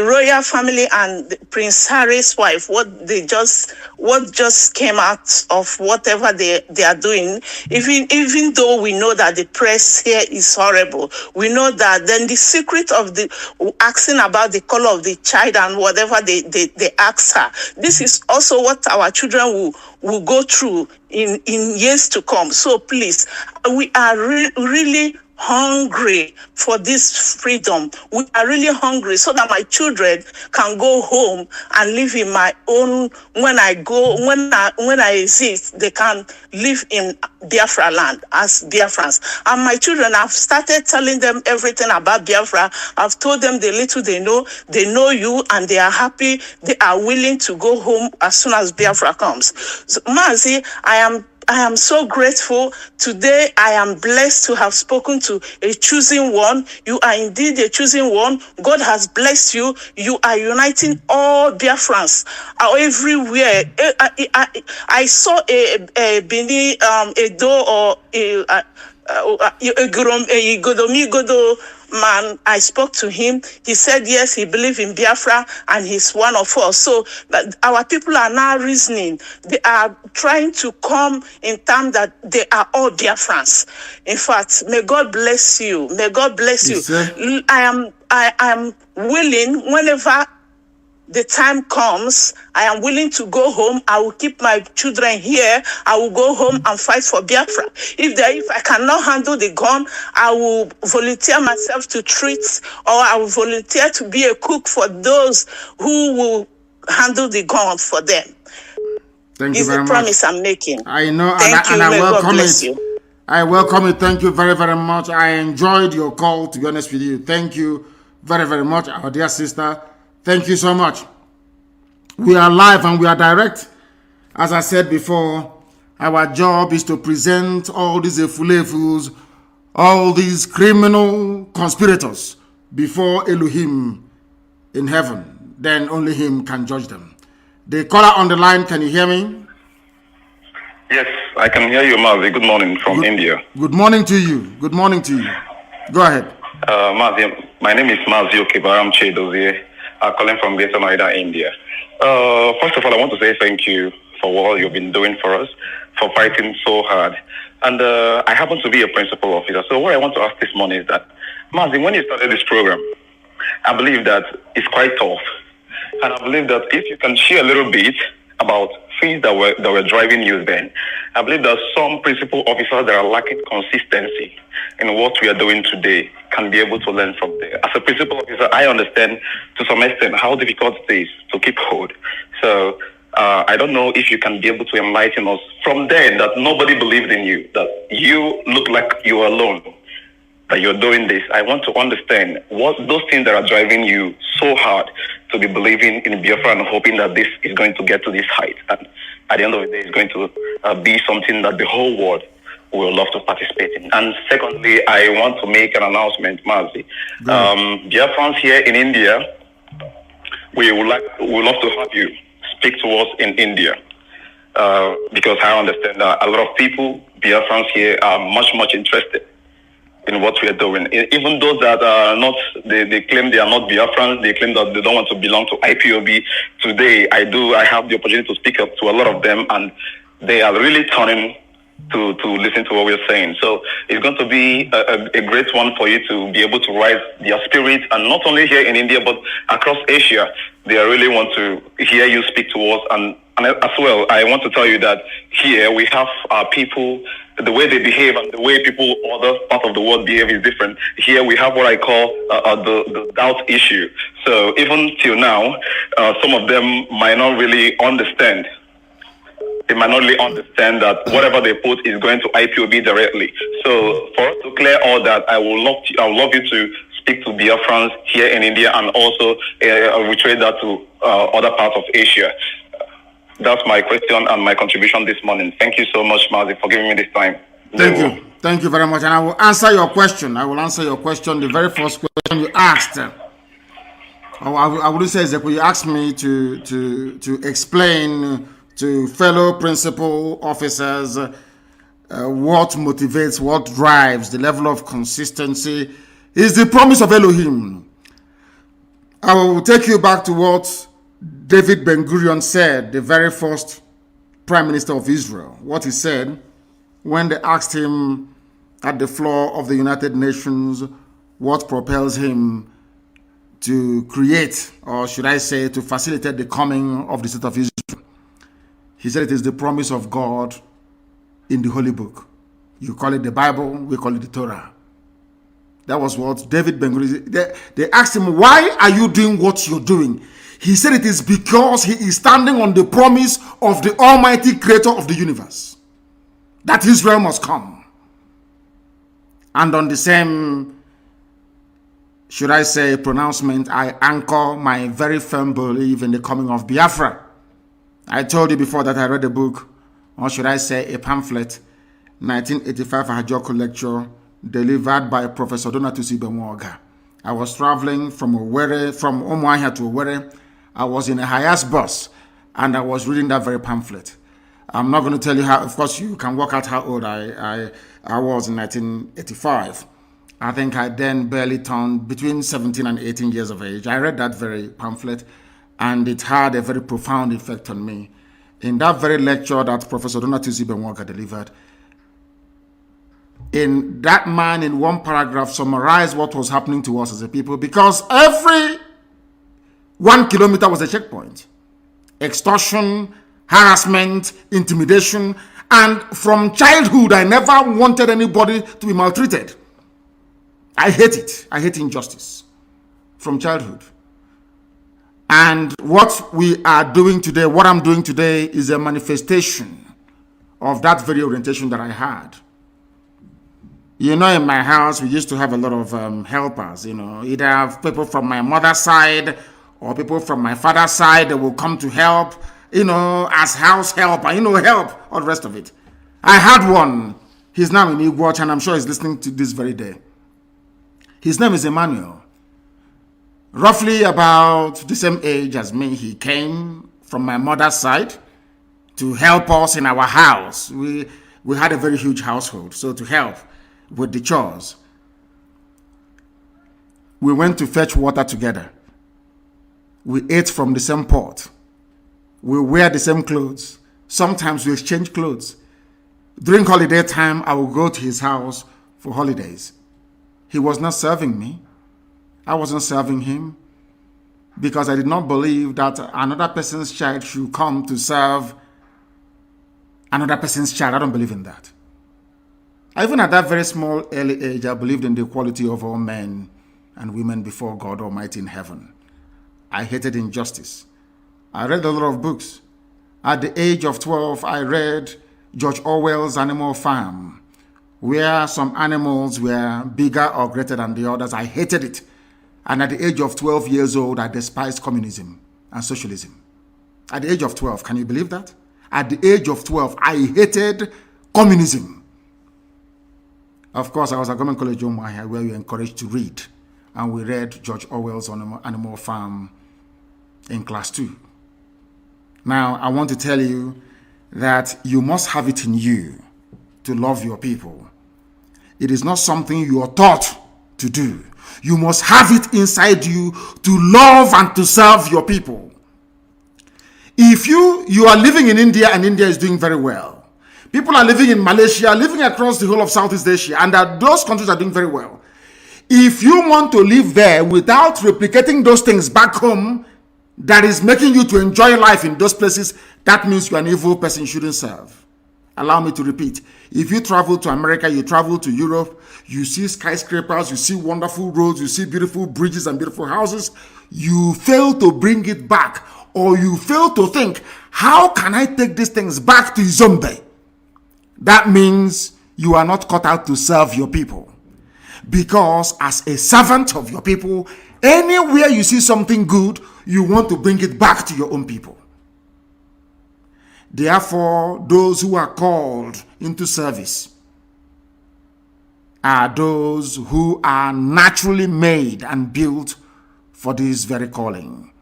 L: royal family and Prince Harry's wife, what just came out of whatever they are doing. Even though we know that the press here is horrible, we know that then the secret of the asking about the color of the child and whatever they ask her. This is also what our children will go through in years to come. So please, we are really hungry for this freedom. We are really hungry so that my children can go home and live in my own. When I exist, they can live in Biafra land as Biafrans. And my children, I've started telling them everything about Biafra. I've told them the little they know you, and they are happy. They are willing to go home as soon as Biafra comes. So, Mazi, I am so grateful. Today, I am blessed to have spoken to a chosen one. You are indeed a chosen one. God has blessed you. You are uniting all Biafrans everywhere. I saw a Bini, a Do or a Godo man. I spoke to him. He said, yes, he believes in Biafra and he's one of us. So our people are now reasoning. They are trying to come in terms that they are all Biafrans. In fact, may God bless you. May God bless you. I am willing, whenever the time comes, I am willing to go home. I will keep my children here. I will go home and fight for Biafra. If I cannot handle the gun, I will volunteer myself to treat, or I will volunteer to be a cook for those who will handle the gun for them.
A: Thank you very much.
L: It's a promise I'm making.
A: I know,
L: Thank you.
A: and I welcome
L: it.
A: You. I welcome it. Thank you very, very much. I enjoyed your call, to be honest with you. Thank you very, very much, our dear sister. Thank you so much. We are live and we are direct. As I said before, our job is to present all these efulefus, all these criminal conspirators before Elohim in heaven. Then only him can judge them. The caller on the line, can you hear me?
M: Yes, I can hear you, Mazi. Good morning from India.
A: Good morning to you. Good morning to you. Go ahead.
M: Mazi, my name is Mazi Okebaram Chedozie. I'm calling from Greater Noida, India. First of all, I want to say thank you for all you've been doing for us, for fighting so hard. And I happen to be a principal officer. So what I want to ask this morning is that, Mazi, when you started this program, I believe that it's quite tough. And I believe that if you can share a little bit about things that were driving you then, I believe that some principal officers that are lacking consistency in what we are doing today can be able to learn from there. As a principal officer, I understand to some extent how difficult it is to keep hold. So I don't know if you can be able to enlighten us from then that nobody believed in you, that you look like you are alone, that you're doing this. I want to understand what those things that are driving you so hard to be believing in Biafra and hoping that this is going to get to this height. And at the end of the day, it's going to be something that the whole world will love to participate in. And secondly, I want to make an announcement, Mazi. Biafrans here in India, we would love to have you speak to us in India. Because I understand that a lot of people, Biafrans here, are much interested in what we are doing. Even those that are not, they claim they are not Biafrans, they claim that they don't want to belong to IPOB. Today, I have the opportunity to speak up to a lot of them, and they are really turning to listen to what we're saying. So it's going to be a great one for you to be able to rise their spirit, and not only here in India, but across Asia. They really want to hear you speak to us. And as well, I want to tell you that here we have people, the way they behave and the way people other parts of the world behave is different. Here we have what I call the doubt issue. So even till now, some of them might not really understand. They might not really understand that whatever they put is going to IPOB directly. So for us to clear all that, I would love you to speak to Biafrans here in India, and also reiterate that to other parts of Asia. That's my question and my contribution this morning. Thank you so much, Mazi, for giving me this time.
A: Thank you. Thank you very much. And I will answer your question. The very first question you asked. I wouldn't say exactly. You asked me to explain to fellow principal officers what motivates, what drives the level of consistency It's the promise of Elohim. I will take you back to what David Ben-Gurion said, the very first Prime Minister of Israel. What he said when they asked him at the floor of the United Nations what propels him to create, or should I say, to facilitate the coming of the state of Israel. He said it is the promise of God in the Holy Book. You call it the Bible, we call it the Torah. That was what David Ben-Gurion, they asked him, why are you doing what you're doing? He said it is because he is standing on the promise of the Almighty Creator of the universe, that Israel must come. And on the same, should I say, pronouncement, I anchor my very firm belief in the coming of Biafra. I told you before that I read a book, or should I say a pamphlet, 1985 Ajoko lecture, delivered by Professor Donatusi Benwoga. I was traveling from Umuahia to Owerri. I was in a Hayas bus, and I was reading that very pamphlet. I'm not going to tell you how, of course, you can work out how old I was in 1985. I think I then barely turned between 17 and 18 years of age. I read that very pamphlet, and it had a very profound effect on me. In that very lecture that Professor Donatusi Benwoga delivered, in that man, in one paragraph, summarized what was happening to us as a people, because every 1 kilometer was a checkpoint. Extortion, harassment, intimidation, and from childhood, I never wanted anybody to be maltreated. I hate it. I hate injustice from childhood. And what we are doing today, what I'm doing today, is a manifestation of that very orientation that I had. You know, in my house, we used to have a lot of helpers, you know, either people from my mother's side or people from my father's side that will come to help, you know, as house help, and, you know, help, all the rest of it. I had one. He's now in Igwatch, and I'm sure he's listening to this very day. His name is Emmanuel. Roughly about the same age as me, he came from my mother's side to help us in our house. We had a very huge household, so to help with the chores. We went to fetch water together. We ate from the same pot. We wear the same clothes. Sometimes we exchange clothes. During holiday time, I would go to his house for holidays. He was not serving me. I wasn't serving him, because I did not believe that another person's child should come to serve another person's child. I don't believe in that. Even at that very small early age, I believed in the equality of all men and women before God Almighty in heaven. I hated injustice. I read a lot of books. At the age of 12, I read George Orwell's Animal Farm, where some animals were bigger or greater than the others. I hated it. And at the age of 12 years old, I despised communism and socialism. At the age of 12, can you believe that? At the age of 12, I hated communism. Of course, I was at Government College Umuahia, where we were encouraged to read. And we read George Orwell's Animal Farm in class 2. Now, I want to tell you that you must have it in you to love your people. It is not something you are taught to do. You must have it inside you to love and to serve your people. If you are living in India and India is doing very well, people are living in Malaysia, living across the whole of Southeast Asia, and that those countries are doing very well. If you want to live there without replicating those things back home that is making you to enjoy life in those places, that means you're an evil person you shouldn't serve. Allow me to repeat. If you travel to America, you travel to Europe, you see skyscrapers, you see wonderful roads, you see beautiful bridges and beautiful houses, you fail to bring it back, or you fail to think, how can I take these things back to Izombe? That means you are not cut out to serve your people. Because as a servant of your people, anywhere you see something good, you want to bring it back to your own people. Therefore, those who are called into service are those who are naturally made and built for this very calling.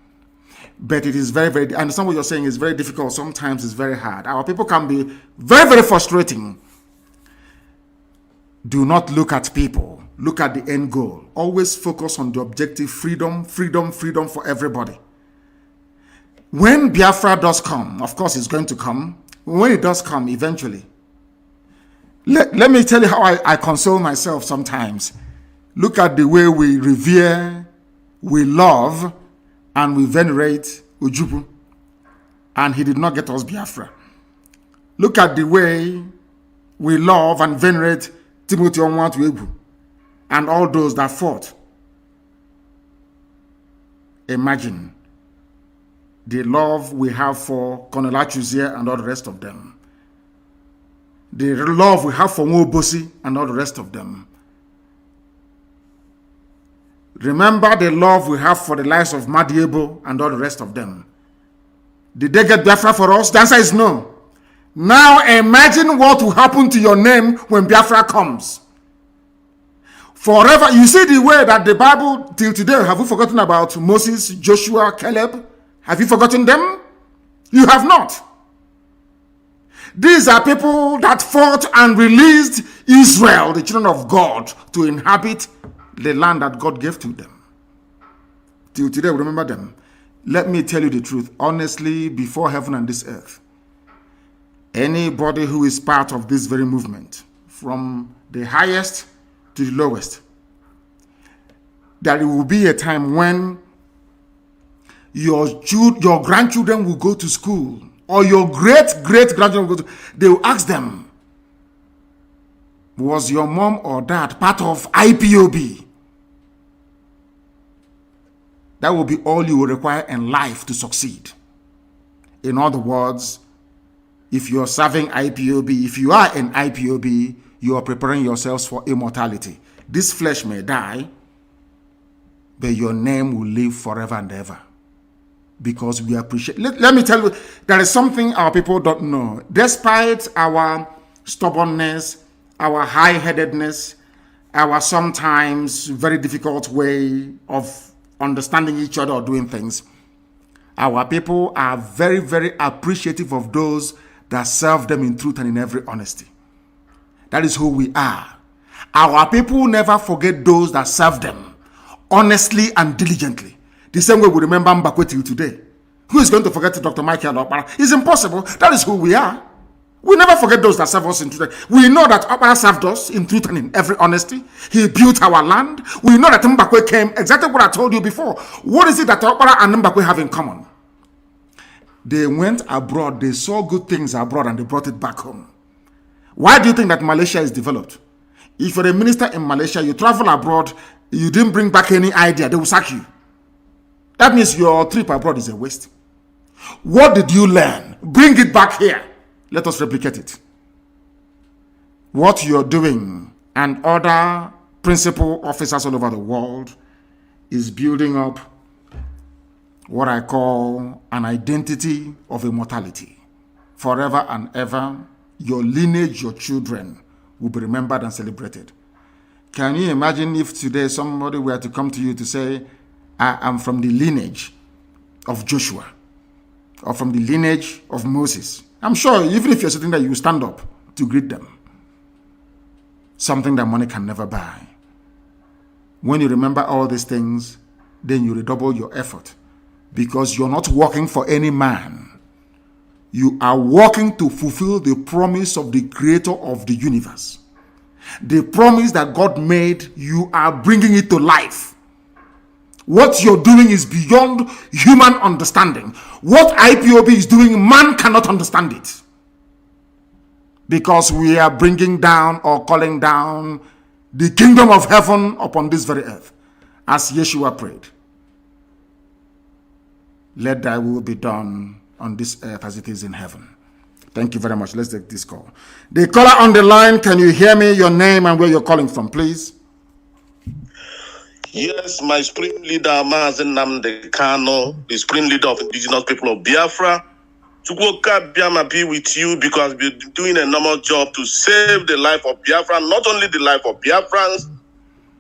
A: But it is very, very, I understand what you're saying, is very difficult. Sometimes it's very hard. Our people can be very, very frustrating. Do not look at people. look at the end goal. Always focus on the objective: freedom, freedom, freedom for everybody. When Biafra does come, of course it's going to come. When it does come, eventually, let me tell you how I console myself sometimes. Look at the way we revere, we love, and we venerate Ojukwu. And he did not get us Biafra. Look at the way we love and venerate Timothy Onwatuegwu and all those that fought. Imagine the love we have for Colonel Achuzie and all the rest of them. The love we have for Nwobosi and all the rest of them. Remember the love we have for the lives of Madiebo and all the rest of them. Did they get Biafra for us? The answer is no. Now imagine what will happen to your name when Biafra comes. Forever. You see the way that the Bible till today, have you forgotten about Moses, Joshua, Caleb? Have you forgotten them? You have not. These are people that fought and released Israel, the children of God, to inhabit the land that God gave to them. Till today, we remember them. Let me tell you the truth, honestly, before heaven and this earth. Anybody who is part of this very movement, from the highest to the lowest, that it will be a time when your grandchildren will go to school, or your great-great-grandchildren will go to, they will ask them, was your mom or dad part of IPOB? That will be all you will require in life to succeed. In other words, if you are serving IPOB, if you are in IPOB, you are preparing yourselves for immortality. This flesh may die, but your name will live forever and ever. Because we appreciate. Let me tell you, there is something our people don't know. Despite our stubbornness, our high-headedness, our sometimes very difficult way of understanding each other or doing things, our people are very, very appreciative of those that serve them in truth and in every honesty. That is who we are. Our people never forget those that serve them honestly and diligently. The same way we remember Mbakwe till today. Who is going to forget Dr. Michael Okpara? It's impossible. That is who we are. We never forget those that serve us in truth. We know that Okpara served us in truth and in every honesty. He built our land. We know that Mbakwe came, exactly what I told you before. What is it that Okpara and Mbakwe have in common? They went abroad, they saw good things abroad, and they brought it back home. Why do you think that Malaysia is developed? If you're a minister in Malaysia, you travel abroad, you didn't bring back any idea, they will sack you. That means your trip abroad is a waste. What did you learn? Bring it back here. Let us replicate it. What you're doing and other principal officers all over the world is building up what I call an identity of immortality. Forever and ever, your lineage, your children will be remembered and celebrated. Can you imagine if today somebody were to come to you to say, I am from the lineage of Joshua, or from the lineage of Moses? I'm sure even if you're sitting there, you stand up to greet them. Something that money can never buy. When you remember all these things, then you redouble your effort, because you're not working for any man. You are working to fulfill the promise of the creator of the universe. The promise that God made, you are bringing it to life. What you're doing is beyond human understanding. What IPOB is doing, man cannot understand it. Because we are bringing down or calling down the kingdom of heaven upon this very earth. As Yeshua prayed, let thy will be done on this earth as it is in heaven. Thank you very much. Let's take this call. The caller on the line, can you hear me? Your name and where you're calling from, please.
E: Yes, my supreme leader, Mazi Nnamdi Kanu, the supreme leader of indigenous people of Biafra. Chukwuka Biama be with you, because we're doing a normal job to save the life of Biafra, not only the life of Biafrans,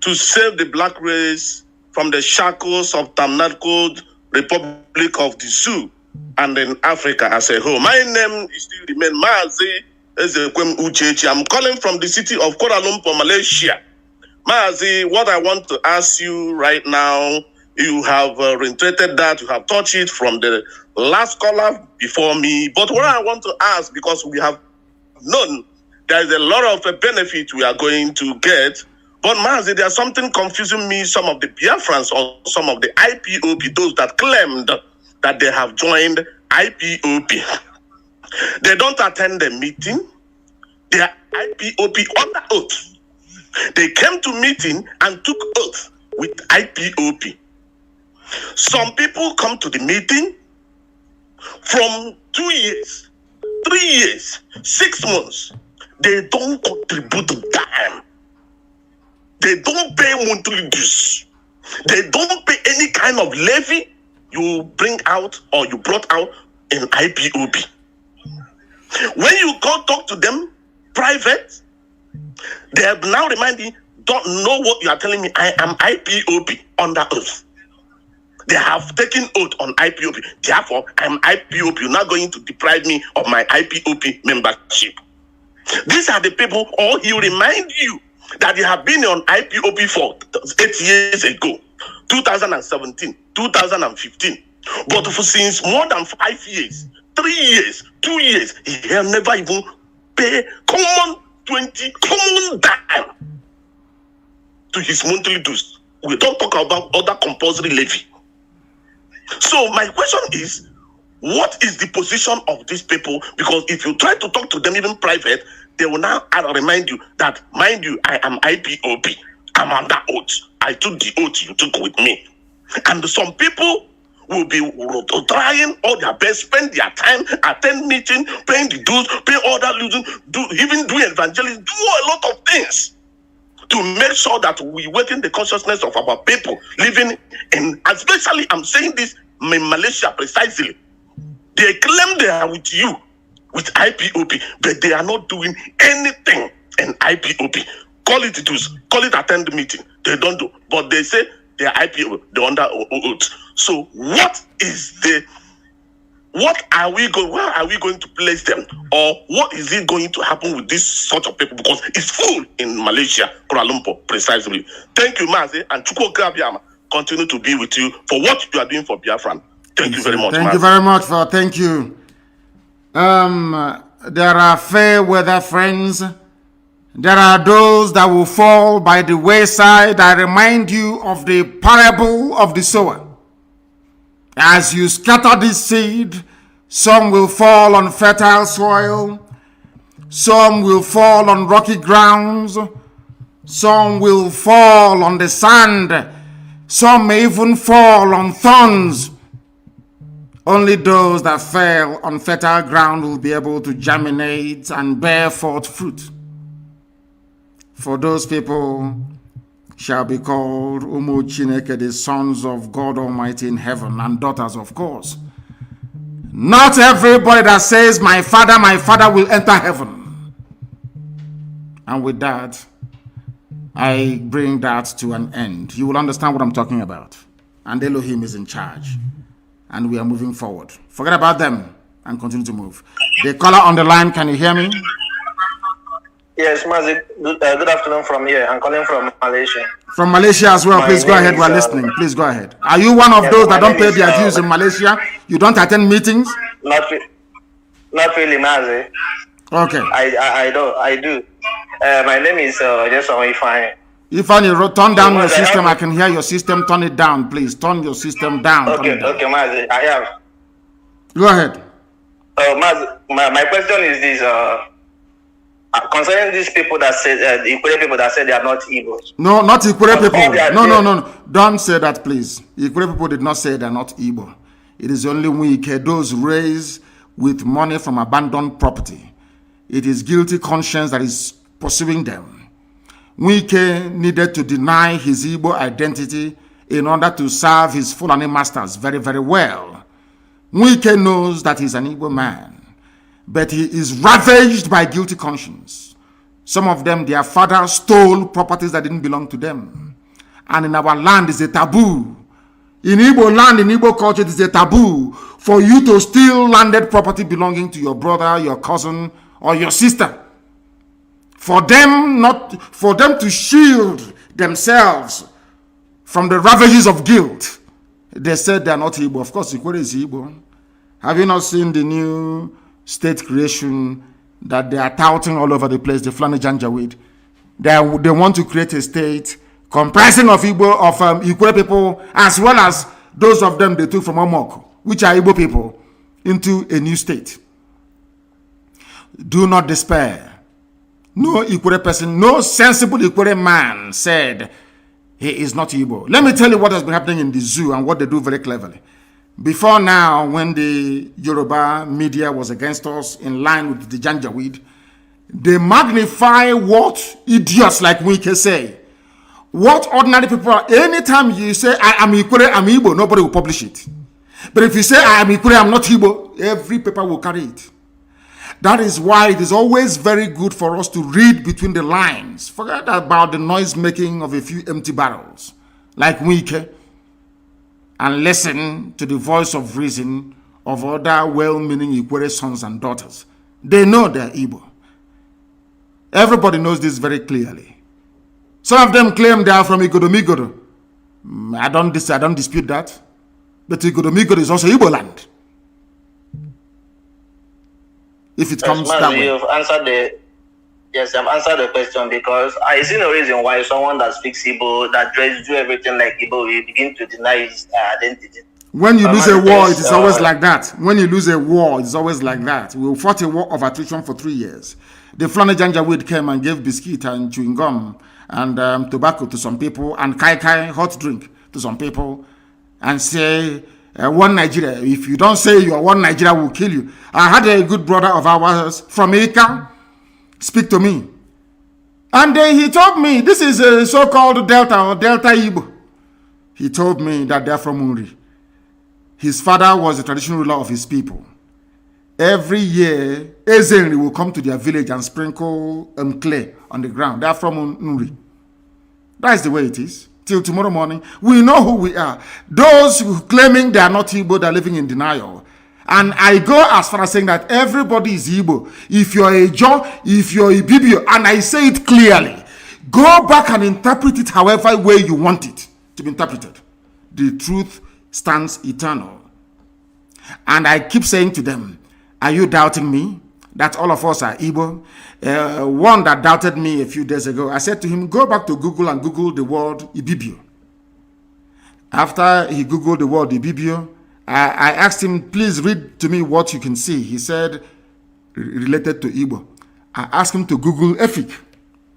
E: to save the black race from the shackles of Tamnadcode Republic of the Sioux and in Africa as a whole. My name is still remain Mazi Ezekwem Uchechi. I'm calling from the city of Kuala Lumpur, Malaysia. Mazi, what I want to ask you right now, you have reiterated that, you have touched it from the last caller before me. But what I want to ask, because we have known there is a lot of benefit we are going to get. But Mazi, there's something confusing me. Some of the Biafrans or some of the IPOP, those that claimed that they have joined IPOP, they don't attend the meeting. They are IPOP under oath. They came to meeting and took oath with IPOP. Some people come to the meeting from 2 years, 3 years, 6 months. They don't contribute a dime. They don't pay monthly dues. They don't pay any kind of levy you bring out or you brought out in IPOP. When you go talk to them private, they have now reminded you, don't know what you are telling me. I am IPOP under oath. They have taken oath on IPOP. Therefore, I am IPOP. You're not going to deprive me of my IPOP membership. These are the people, or he will remind you that you have been on IPOP for 8 years ago, 2017, 2015. But for since more than 5 years, 3 years, 2 years, he have never even paid common dime to his monthly dues. We don't talk about other compulsory levy. So my question is, what is the position of these people? Because if you try to talk to them even private, they will now remind you that, mind you, I am IPOP. I'm under oath. I took the oath you took with me. And some people will be trying all their best, spend their time, attend meeting, paying the dues, pay all that losing, even do evangelism, do a lot of things to make sure that we awaken the consciousness of our people living in, especially I'm saying this in Malaysia precisely. They claim they are with you, with IPOP, but they are not doing anything in IPOP. Call it dues, call it attend meeting. They don't do, but they say they are IPOP, they're under oath. So where are we going to place them? Or what is it going to happen with this sort of people? Because it's full in Malaysia, Kuala Lumpur, precisely. Thank you, Mazi, and Chukwu Kabiama continue to be with you for what you are doing for Biafran. Thank you very much,
A: Thank
E: Mazi.
A: you very much for, thank you. There are fair weather friends. There are those that will fall by the wayside. I remind you of the parable of the sower. As you scatter this seed, some will fall on fertile soil, some will fall on rocky grounds, some will fall on the sand, some may even fall on thorns. Only those that fell on fertile ground will be able to germinate and bear forth fruit. For those people shall be called Umu Chineke, the sons of God Almighty in heaven, and daughters, of course. Not everybody that says, my father will enter heaven. And with that, I bring that to an end. You will understand what I'm talking about. And Elohim is in charge. And we are moving forward. Forget about them and continue to move. The caller on the line, can you hear me?
N: Yes, Mazi, good afternoon from here. I'm calling from Malaysia.
A: From Malaysia as well. Please go ahead. We're listening. Please go ahead. Are you one of those that don't pay their dues in Malaysia? You don't attend meetings?
N: Not really, Mazi.
A: Okay.
N: I do. My name is Jason Ifeanyi.
A: Ifeanyi, turn down your system. I can hear your system. Turn it down, please. Turn your system down.
N: Okay, Mazi, I have.
A: Go ahead.
N: Mazi, my question is this. Concerning these people that say the Ikwere people that say they are not evil.
A: No, not Ikwere people. No. Don't say that, please. Ikwere people did not say they are not evil. It is only Wike, those raised with money from abandoned property. It is guilty conscience that is pursuing them. Wike needed to deny his Igbo identity in order to serve his Fulani masters very, very well. Wike knows that he's an Igbo man, but he is ravaged by guilty conscience. Some of them, their father stole properties that didn't belong to them. And in our land, it's a taboo. In Igbo land, in Igbo culture, it is a taboo for you to steal landed property belonging to your brother, your cousin, or your sister. For them to shield themselves from the ravages of guilt, they said they are not Igbo. Of course, Ikwere is Igbo. Have you not seen the new state creation that they are touting all over the place, the Fulani Janjaweed? They want to create a state comprising of Igbo, of Ikwere people, as well as those of them they took from Omok, which are Igbo people, into a new state. Do not despair. No Ikwere person, no sensible Ikwere man said he is not Igbo. Let me tell you what has been happening in the zoo and what they do very cleverly. Before now, when the Yoruba media was against us, in line with the Janjaweed, they magnify what idiots like we can say. What ordinary people are. Anytime you say, I am Ikwere, I'm Igbo, nobody will publish it. But if you say, I am Ikwere, I'm not Igbo, every paper will carry it. That is why it is always very good for us to read between the lines. Forget about the noise making of a few empty barrels, like Wike, and listen to the voice of reason of other well-meaning Ikwere sons and daughters. They know they're Igbo. Everybody knows this very clearly. Some of them claim they are from Igodomigodo. I don't dispute that. But Igodomigodo is also Igbo land. If it comes that way.
N: You've answered I've answered the question, because I see no reason why someone that speaks Igbo, that do everything like Igbo, will begin to deny his identity.
A: When you lose a war, it is always like that. When you lose a war, it's always like that. We fought a war of attrition for 3 years. The Fulani Janjaweed came and gave biscuit and chewing gum and tobacco to some people, and kai hot drink to some people, and say, one Nigeria. If you don't say you are one Nigeria, will kill you. I had a good brother of ours from Ika speak to me. And he told me, this is a so-called Delta or Delta Igbo. He told me that they're from Uri. His father was the traditional ruler of his people. Every year, Ezenri will come to their village and sprinkle clay on the ground. They're from Uri. That's the way it is. Till tomorrow morning, we know who we are. Those who claiming they are not Igbo, they're living in denial. And I go as far as saying that everybody is Igbo. If you're a Joe, if you're a Bibio, and I say it clearly, go back and interpret it however way you want it to be interpreted. The truth stands eternal. And I keep saying to them, are you doubting me? That all of us are Igbo. One that doubted me a few days ago, I said to him, go back to Google and Google the word Ibibio. After he Googled the word Ibibio, I asked him, please read to me what you can see. He said, related to Igbo. I asked him to Google Efik.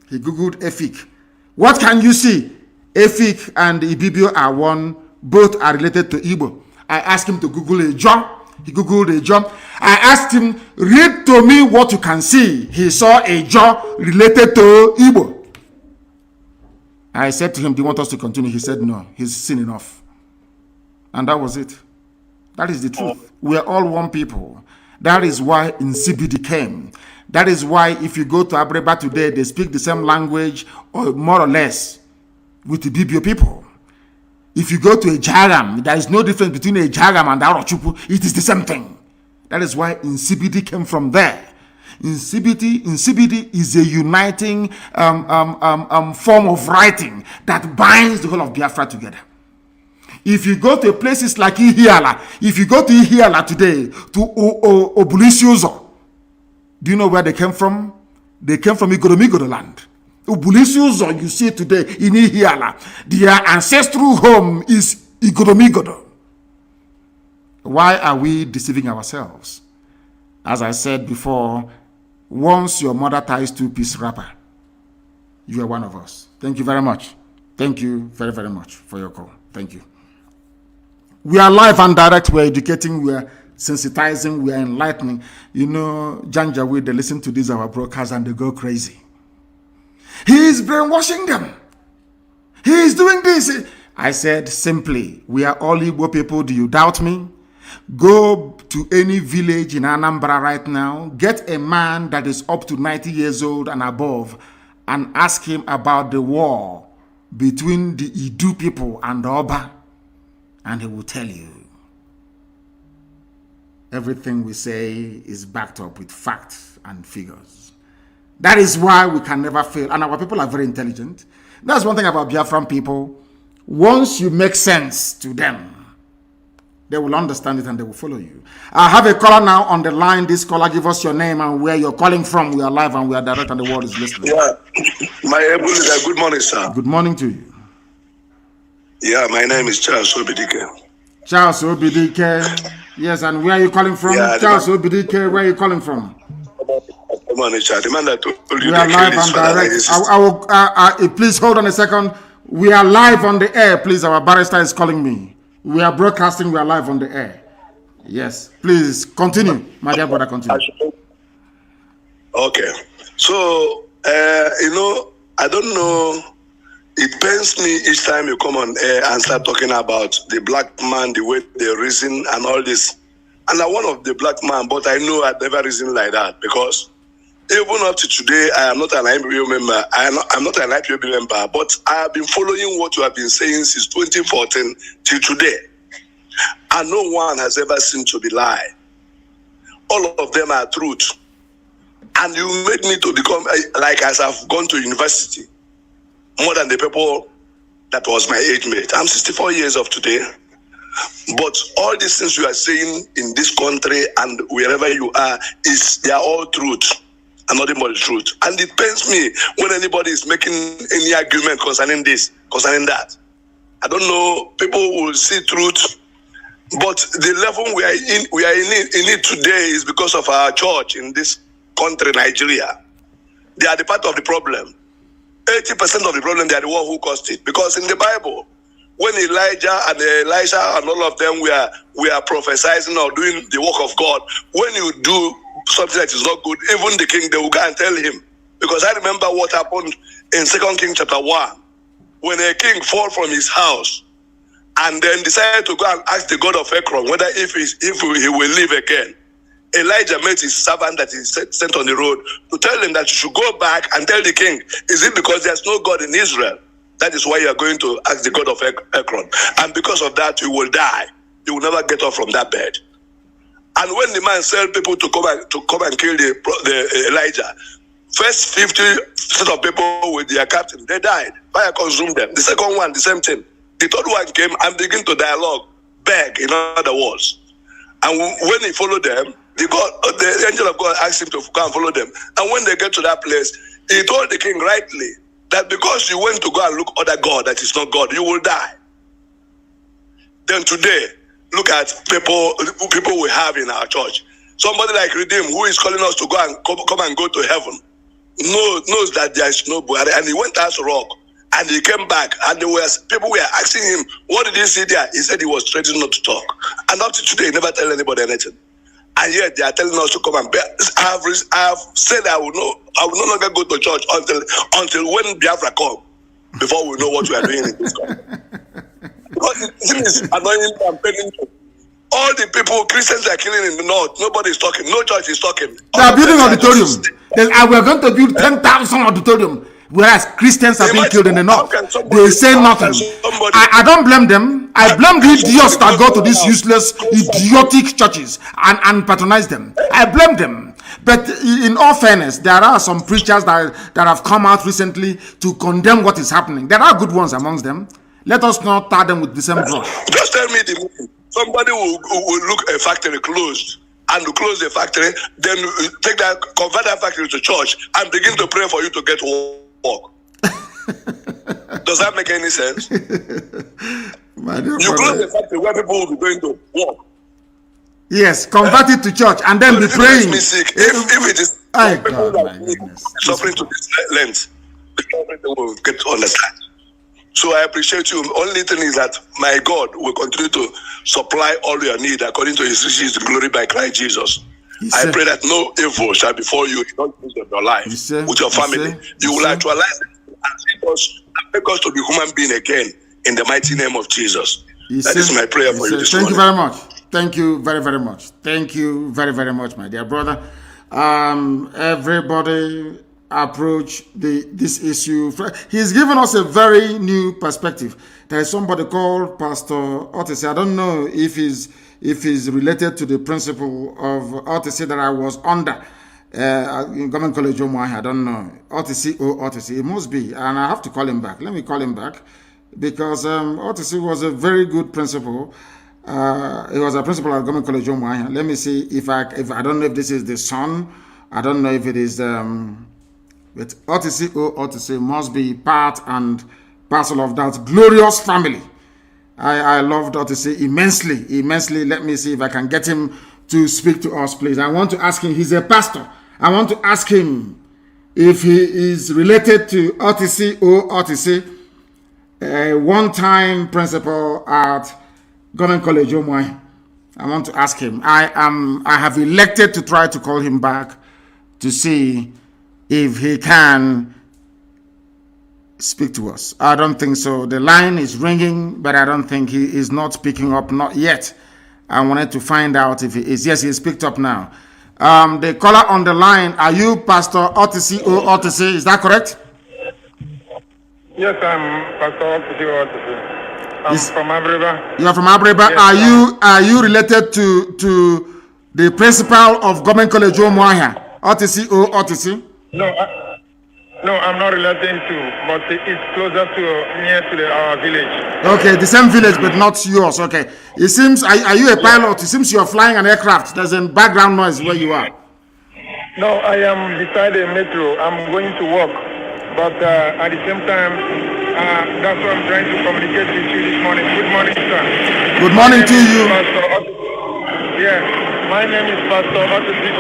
A: He Googled Efik. What can you see? Efik and Ibibio are one. Both are related to Igbo. I asked him to Google a job. He Googled a job. I asked him, read to me what you can see. He saw a job related to Igbo. I said to him, do you want us to continue? He said, no, he's seen enough. And that was it. That is the truth. We are all one people. That is why Nsibidi came. That is why if you go to Abreba today, they speak the same language, or more or less, with the Bibio people. If you go to a Jagam, there is no difference between a Jagam and Arochupu. It is the same thing. That is why Nsibidi came from there. Nsibidi is a uniting form of writing that binds the whole of Biafra together. If you go to places like Ihiala, if you go to Ihiala today, to Obulisiozo, do you know where they came from? They came from Igodomigodo land. Obulisiozo, you see today in Ihiala, their ancestral home is Igodomigodo. Why are we deceiving ourselves? As I said before, once your mother ties two-piece wrapper, you are one of us. Thank you very much. Thank you very, very much for your call. Thank you. We are live and direct. We are educating. We are sensitizing. We are enlightening. You know, Janjaweed, they listen to these our broadcasts and they go crazy. He is brainwashing them. He is doing this. I said simply, we are all Igbo people. Do you doubt me? Go to any village in Anambra right now. Get a man that is up to 90 years old and above and ask him about the war between the Idu people and the Oba. And he will tell you. Everything we say is backed up with facts and figures. That is why we can never fail. And our people are very intelligent. That's one thing about Biafran people. Once you make sense to them, they will understand it and they will follow you. I have a caller now on the line. This caller, give us your name and where you're calling from. We are live and we are direct and the world is listening.
O: Yeah, my able leader, good morning, sir.
A: Good morning to you.
O: Yeah, my name is Charles Obidike.
A: Charles Obidike. Yes, and where are you calling from? Yeah, Charles Obidike, where are you calling from?
O: Good morning, Charles. The man that told you
A: we are live and direct. Please hold on a second. We are live on the air, please. Our barrister is calling me. We are broadcasting. We are live on the air. Yes, please continue, my dear brother. Continue.
O: Okay. So, I don't know. It pains me each time you come on air and start talking about the black man, the way they reason and all this. And I'm one of the black man, but I know I'd never reason like that because even up to today, I am not an IPOB member. I'm not an IPOB member, but I have been following what you have been saying since 2014 till today. And no one has ever seemed to be lie. All of them are truth. And you made me to become, like as I've gone to university, more than the people that was my age mate. I'm 64 years of today. But all these things you are saying in this country and wherever you are, they are all truth. And nothing but the truth. And it pains me when anybody is making any argument concerning this, concerning that. I don't know, people will see truth, but the level we are in it today is because of our church in this country, Nigeria. They are the part of the problem. 80% of the problem, they are the one who caused it. Because in the Bible, when Elijah and Elisha and all of them were prophesying or doing the work of God, when you do something that is not good, even the king, they will go and tell him. Because I remember what happened in 2 Kings chapter 1, when a king fall from his house and then decided to go and ask the God of Ekron whether if he will live again. Elijah met his servant that he sent on the road to tell him that you should go back and tell the king, is it because there's no God in Israel? That is why you are going to ask the God of Ekron. And because of that, you will die. You will never get up from that bed. And when the man sent people to come and kill the Elijah, first 50% of people with their captain, they died. Fire consumed them. The second one, the same thing. The third one came and began to dialogue, beg, in other words. And when he followed them, the angel of God asked him to go and follow them. And when they get to that place, he told the king rightly that because you went to go and look other God that is not God, you will die. Then today, look at people we have in our church. Somebody like Redeem, who is calling us to go and come and go to heaven, knows that there is no Buhari. And he went as a rock. And he came back, and people were asking him, what did he see there? He said he was threatening not to talk. And up to today, he never tell anybody anything. And yet they are telling us to come and bear. I have said I will no longer go to church until when Biafra come, before we know what we are doing in this country. Because it is annoying and paining. All the people, Christians are killing in the north. Nobody is talking. No church is talking.
A: They are building auditorium. We are going to build 10,000 auditorium. Whereas Christians are being killed in the north. They say nothing. I don't blame them. I blame the idiots that go to these useless, idiotic churches and patronize them. I blame them. But in all fairness, there are some preachers that have come out recently to condemn what is happening. There are good ones amongst them. Let us not tar them with the same brush.
O: Just tell me somebody will look a factory closed and to close the factory, then convert that factory to church and begin to pray for you to get work. Does that make any sense? You close the factory where people will be going to work.
A: Yes, convert it to church and then be praying.
O: If it is people that suffering to this length, people will get to understand. So I appreciate you. Only thing is that my God will continue to supply all your need according to his riches in glory by Christ Jesus. I pray that no evil shall befall you in all things of your life, with your family. You will actualize it and make us to be human being again in the mighty name of Jesus. That is my prayer for you this morning.
A: Thank you very much. Thank you very, very much. Thank you very, very much, my dear brother. Everybody approach this issue. He's given us a very new perspective. There is somebody called Pastor Otis. I don't know if he's related to the principle of Otis that I was under. in Government College Omoahi, I don't know. OTC or OTC, it must be. And I have to call him back. Let me call him back because OTC was a very good principal. He was a principal at Government College Omoahi. Let me see if I don't know if this is the son. I don't know if it is but OTC or OTC must be part and parcel of that glorious family. I loved OTC immensely. Let me see if I can get him to speak to us, please. I want to ask him, he's a pastor. I want to ask him if he is related to OTC or OTC, a one-time principal at Government College Omoahi. I want to ask him. I have elected to try to call him back to see if he can speak to us. I don't think so. The line is ringing, but I don't think he is not picking up, not yet. I wanted to find out if he is. Yes, he is picked up now. The caller on the line, are you Pastor OTC or OTC? Is that correct?
P: Yes, I'm Pastor OTC or OTC. I'm from Abreba.
A: You are from Abreba. Yes, are you related to the principal of Government College Omoahi, OTC or OTC?
P: No, I'm not related to, but it's closer to near to our village.
A: Okay, the same village, but not yours. Okay, it seems. Are you a pilot? It seems you're flying an aircraft. There's a background noise where you are.
P: No, I am beside a metro. I'm going to work, but at the same time, that's what I'm trying to communicate with you this morning. Good morning, sir.
A: Good morning to you.
P: Yeah, my name is Pastor OTC.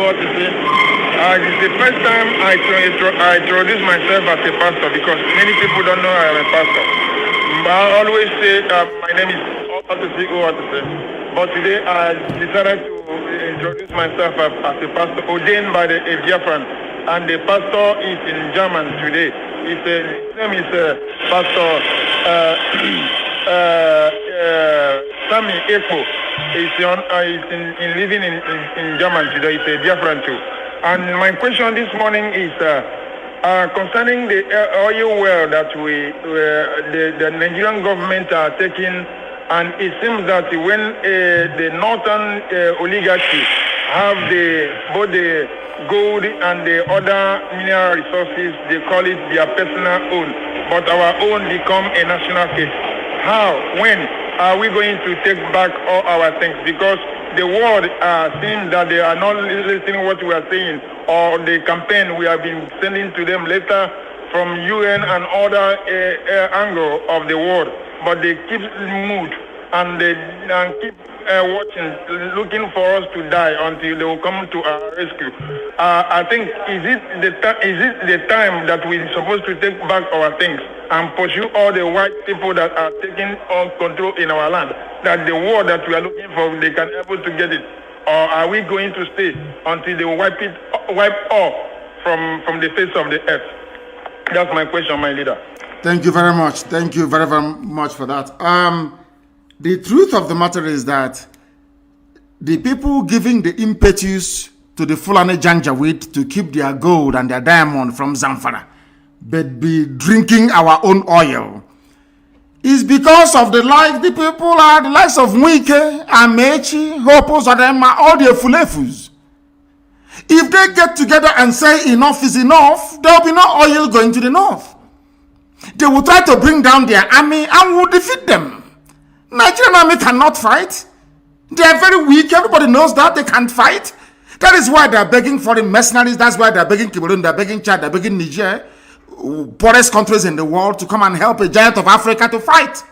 P: It's the first time I introduce myself as a pastor because many people don't know I am a pastor. I always say my name is OTC. But today I decided to introduce myself as a pastor ordained by a Biafran, and the pastor is in German today. His name is Pastor Sami Ipob. He's living in German today. He's a Biafran too. And my question this morning is concerning the oil well that the Nigerian government are taking, and it seems that when the northern oligarchy have both the gold and the other mineral resources, they call it their personal own, but our own become a national case. How? When are we going to take back all our things? Because the world seems that they are not listening to what we are saying, or the campaign we have been sending to them later from UN and other angle of the world. But they keep mood and they keep watching, looking for us to die until they will come to our rescue. I think is it the time that we're supposed to take back our things and pursue all the white people that are taking on control in our land? That the war that we are looking for, they can able to get it, or are we going to stay until they wipe off from the face of the earth? That's my question, my leader.
A: Thank you very much. Thank you very, very much for that. The truth of the matter is that the people giving the impetus to the Fulani Janjaweed to keep their gold and their diamond from Zamfara, but be drinking our own oil, is because of the people are the likes of Mwike, Amechi, Hopos, Adema, all the Fulefus. If they get together and say enough is enough, there will be no oil going to the north. They will try to bring down their army and will defeat them. Nigerian army cannot fight. They are very weak. Everybody knows that they can't fight. That is why they are begging foreign mercenaries. That's why they are begging Cameroon, they are begging Chad, they are begging Niger, poorest countries in the world, to come and help a giant of Africa to fight.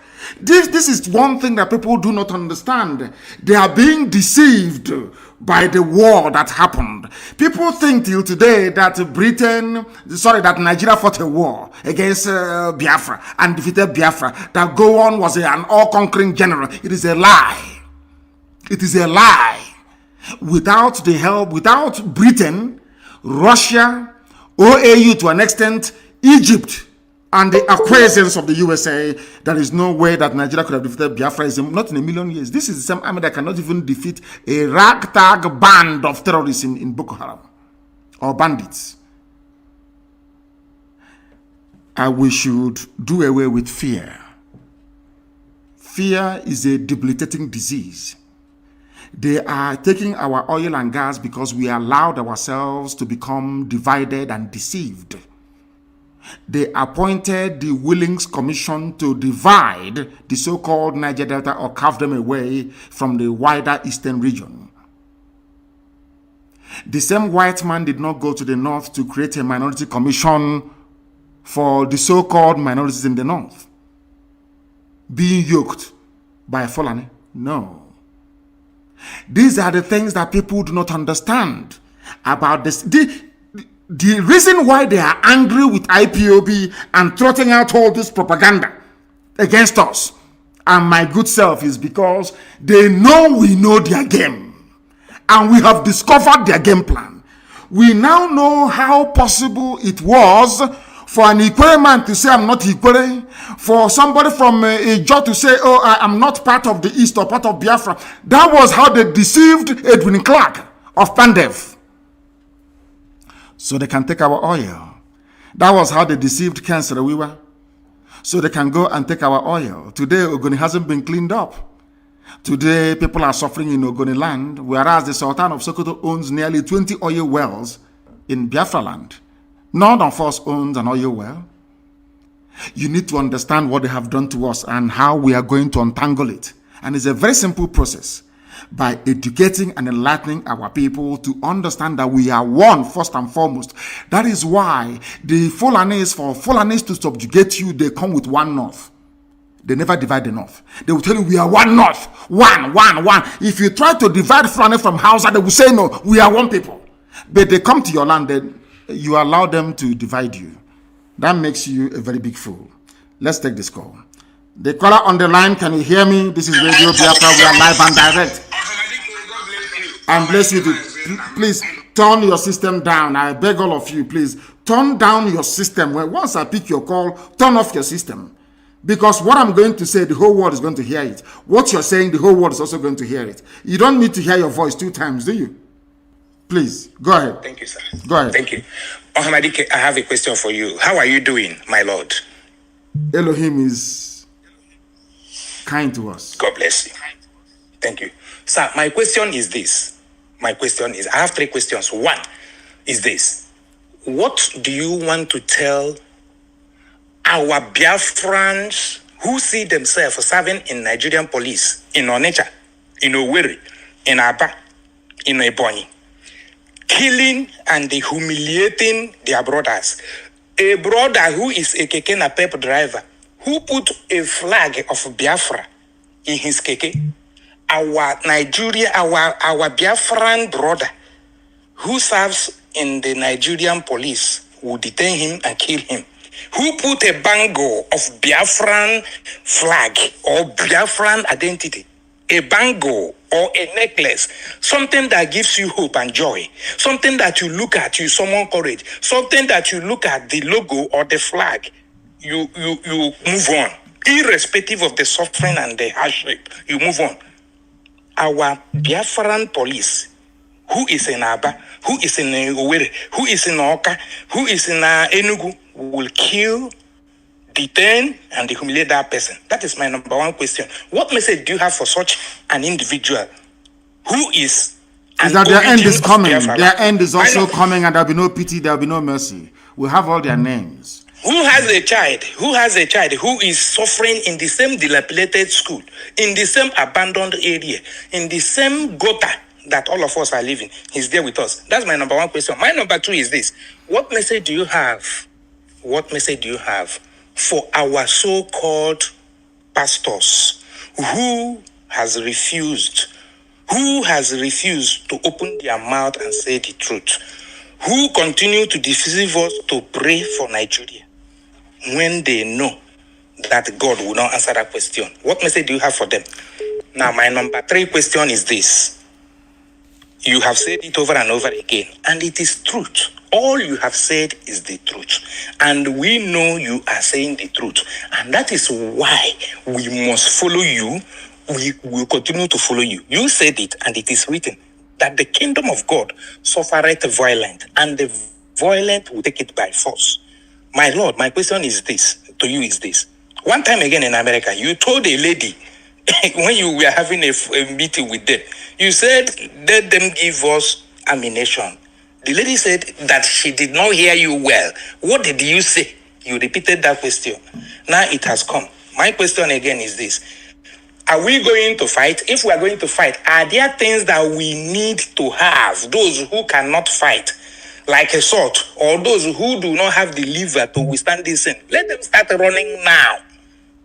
A: This is one thing that people do not understand. They are being deceived by the war that happened. People think till today that that Nigeria fought a war against Biafra and defeated Biafra. That Gowon was an all-conquering general. It is a lie. It is a lie. Without the help, without Britain, Russia, OAU to an extent, Egypt, and the acquiescence of the USA, there is no way that Nigeria could have defeated Biafra. Not in a million years. This is the same army that cannot even defeat a ragtag band of terrorists in Boko Haram or bandits. We should do away with fear. Fear is a debilitating disease. They are taking our oil and gas because we allowed ourselves to become divided and deceived. They appointed the Willings Commission to divide the so-called Niger Delta or carve them away from the wider eastern region. The same white man did not go to the north to create a minority commission for the so-called minorities in the north being yoked by Fulani. No. These are the things that people do not understand about this. The reason why they are angry with IPOB and trotting out all this propaganda against us and my good self is because they know we know their game. And we have discovered their game plan. We now know how possible it was for an Ikwere man to say, I'm not Ikwere. For somebody from Ijo to say, oh, I'm not part of the East or part of Biafra. That was how they deceived Edwin Clark of Pandev. So they can take our oil. That was how they deceived Ken Sarawiwa. So they can go and take our oil. Today, Ogoni hasn't been cleaned up. Today, people are suffering in Ogoni land, whereas the Sultan of Sokoto owns nearly 20 oil wells in Biafra land. None of us owns an oil well. You need to understand what they have done to us and how we are going to untangle it. And it's a very simple process. By educating and enlightening our people to understand that we are one first and foremost. That is why the Fulanis, for Fulanis to subjugate you, they come with one north. They never divide the north. They will tell you we are one north. One. If you try to divide Fulani from Hausa, they will say no, we are one people. But they come to your land, then you allow them to divide you. That makes you a very big fool. Let's take this call. The caller on the line, can you hear me? This is Radio Biafra. We are live and direct. And bless you. Please turn your system down. I beg all of you, please turn down your system. Once I pick your call, turn off your system. Because what I'm going to say, the whole world is going to hear it. What you're saying, the whole world is also going to hear it. You don't need to hear your voice 2 times, do you? Please, go ahead.
Q: Thank you, sir.
A: Go ahead.
Q: Thank you. Ohamadike, I have a question for you. How are you doing, my Lord?
A: Elohim is kind to us.
Q: God bless you. Thank you. Sir, my question is this. I have 3 questions. One is this. What do you want to tell our Biafrans who see themselves serving in Nigerian police, in Onitsha, in Owerri, in Aba, in Ebonyi, killing and humiliating their brothers? A brother who is a keke napep driver, who put a flag of Biafra in his keke. Our Biafran brother who serves in the Nigerian police will detain him and kill him. Who put a bangle of Biafran flag or Biafran identity, a bangle or a necklace, something that gives you hope and joy, something that you look at, you summon courage, something that you look at the logo or the flag, you move on, irrespective of the suffering and the hardship, you move on. Our Biafran police, who is in Aba, who is in Owerri, who is in Oka, who is in Enugu, will kill, detain, and humiliate that person. That is my number 1 question. What message do you have for such an individual who is
A: that their end is coming? Their end is also coming, and there will be no pity, there will be no mercy. We have all their names.
Q: Who has a child who is suffering in the same dilapidated school, in the same abandoned area, in the same gutter that all of us are living? He's there with us. That's my number 1 question. My number 2 is this. What message do you have for our so-called pastors who has refused to open their mouth and say the truth, who continue to deceive us to pray for Nigeria when they know that God will not answer that question? What message do you have for them? Now, my number 3 question is this. You have said it over and over again, and it is truth. All you have said is the truth. And we know you are saying the truth. And that is why we must follow you. We will continue to follow you. You said it, and it is written that the kingdom of God suffereth violent, and the violent will take it by force. My Lord, my question is this to you is this. One time again in America, you told a lady when you were having a meeting with them, you said, let them give us ammunition. The lady said that she did not hear you well. What did you say? You repeated that question. Now it has come. My question again is this. Are we going to fight? If we are going to fight, are there things that we need to have? Those who cannot fight, like a sword, or those who do not have the liver to withstand this thing, let them start running now.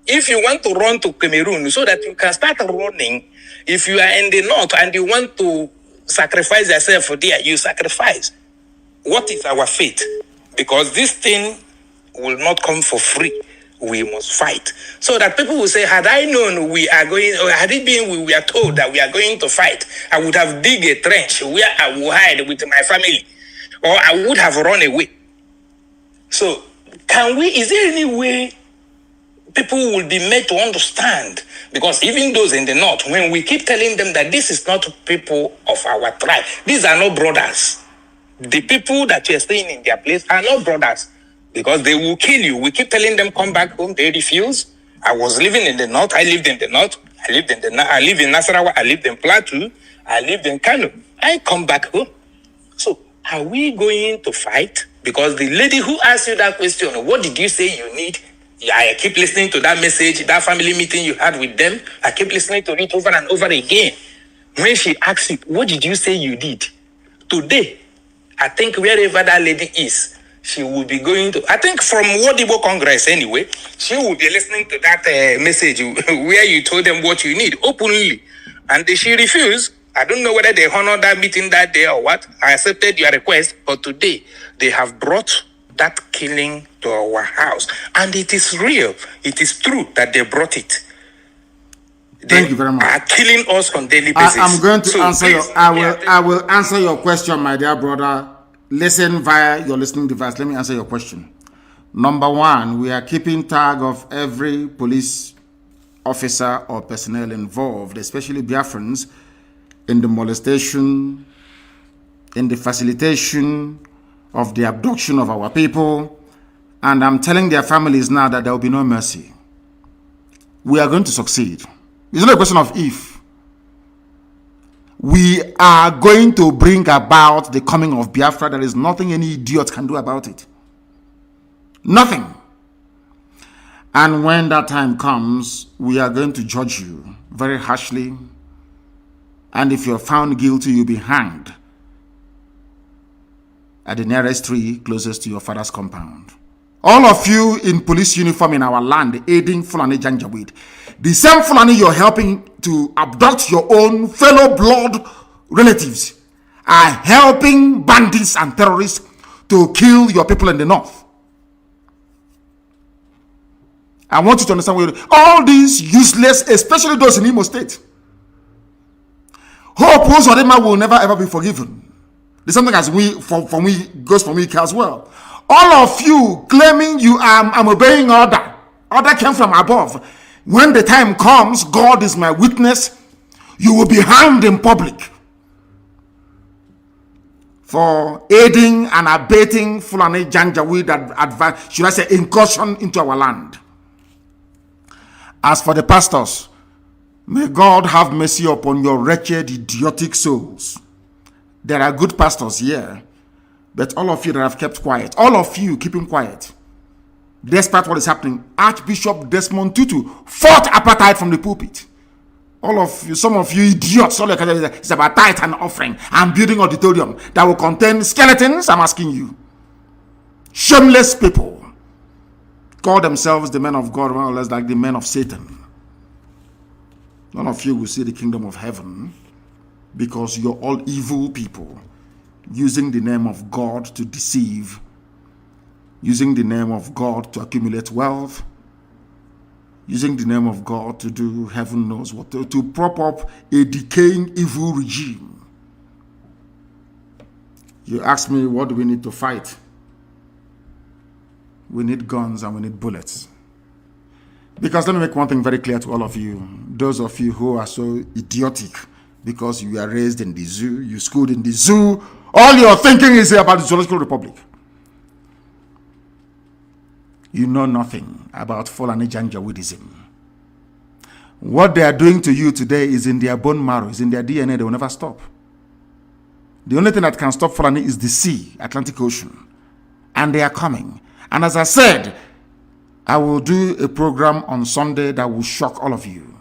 Q: If you want to run to Cameroon so that you can start running, if you are in the north and you want to sacrifice yourself for there, you sacrifice. What is our fate? Because this thing will not come for free. We must fight. So that people will say, had I known we are going, or had it been we were told that we are going to fight, I would have dig a trench where I will hide with my family, or I would have run away. So is there any way people will be made to understand? Because even those in the north, when we keep telling them that this is not people of our tribe, these are not brothers. The people that you are staying in their place are not brothers, because they will kill you. We keep telling them, come back home. They refuse. I was living in the north. I lived in the north. I live in Nasarawa. I lived in Plateau. I lived in Kanu. I come back home. So are we going to fight? Because the lady who asked you that question, what did you say you need? I keep listening to that message, that family meeting you had with them. I keep listening to it over and over again. When she asked you, what did you say you did? Today, I think wherever that lady is, she will be going to, I think from Wodibo Congress anyway, she will be listening to that message where you told them what you need openly. And she refused. I don't know whether they honored that meeting that day or what. I accepted your request, but today they have brought that killing to our house. And it is real. It is true that they brought it.
A: Thank you very much.
Q: Are killing us on daily basis.
A: I'm going to answer I will answer your question, my dear brother. Listen via your listening device. Let me answer your question. Number one, we are keeping tag of every police officer or personnel involved, especially Biafrans, in the molestation, in the facilitation of the abduction of our people. And I'm telling their families now that there will be no mercy. We are going to succeed. It's not a question of if. We are going to bring about the coming of Biafra. There is nothing any idiot can do about it. Nothing. And when that time comes, we are going to judge you very harshly. And if you're found guilty, you'll be hanged at the nearest tree closest to your father's compound. All of you in police uniform in our land aiding Fulani Janjaweed, the same Fulani you're helping to abduct your own fellow blood relatives, are helping bandits and terrorists to kill your people in the north. I want you to understand all these useless, especially those in Imo State. Hope Uzodinma will never ever be forgiven. The same thing as goes for me as well. All of you claiming you I'm obeying order. Order came from above. When the time comes, God is my witness, you will be hanged in public for aiding and abating Fulani Janjaweed should I say, incursion into our land. As for the pastors, may God have mercy upon your wretched, idiotic souls. There are good pastors here, but all of you that have kept quiet, all of you keeping quiet, despite what is happening, Archbishop Desmond Tutu fought apartheid from the pulpit. All of you, some of you idiots, all it's about tithe and offering and building auditorium that will contain skeletons. I'm asking you, shameless people, call themselves the men of God, more or less like the men of Satan. None of you will see the kingdom of heaven because you're all evil people using the name of God to deceive, using the name of God to accumulate wealth, using the name of God to do heaven knows what, to prop up a decaying evil regime. You ask me, what do we need to fight? We need guns and we need bullets. Because let me make one thing very clear to all of you, those of you who are so idiotic because you were raised in the zoo, you schooled in the zoo, all you're thinking is about the Zoological Republic. You know nothing about Fulani Janjaweedism. What they are doing to you today is in their bone marrow, is in their DNA. They will never stop. The only thing that can stop Fulani is the sea, Atlantic Ocean. And they are coming. And as I said, I will do a program on Sunday that will shock all of you.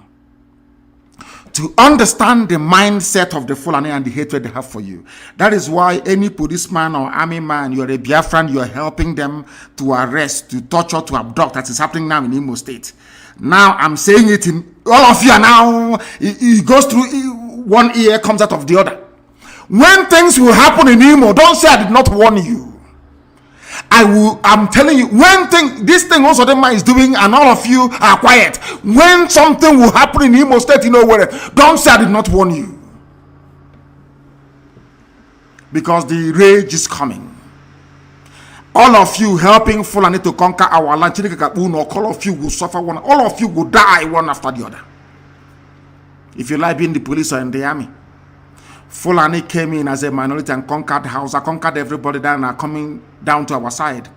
A: To understand the mindset of the Fulani and the hatred they have for you. That is why any policeman or army man, you're a Biafran, you're helping them to arrest, to torture, to abduct. That is happening now in Imo State. Now I'm saying it in all of you are now. It goes through one ear, comes out of the other. When things will happen in Imo, don't say I did not warn you. I'm telling you, this thing also the man is doing and all of you are quiet. When something will happen in Imo State, don't say I did not warn you. Because the rage is coming. All of you helping Fulani to conquer our land, all of you will suffer one, all of you will die one after the other. If you like being the police or in the army. Fulani came in as a minority and conquered Hausa, conquered everybody that are coming down to our side.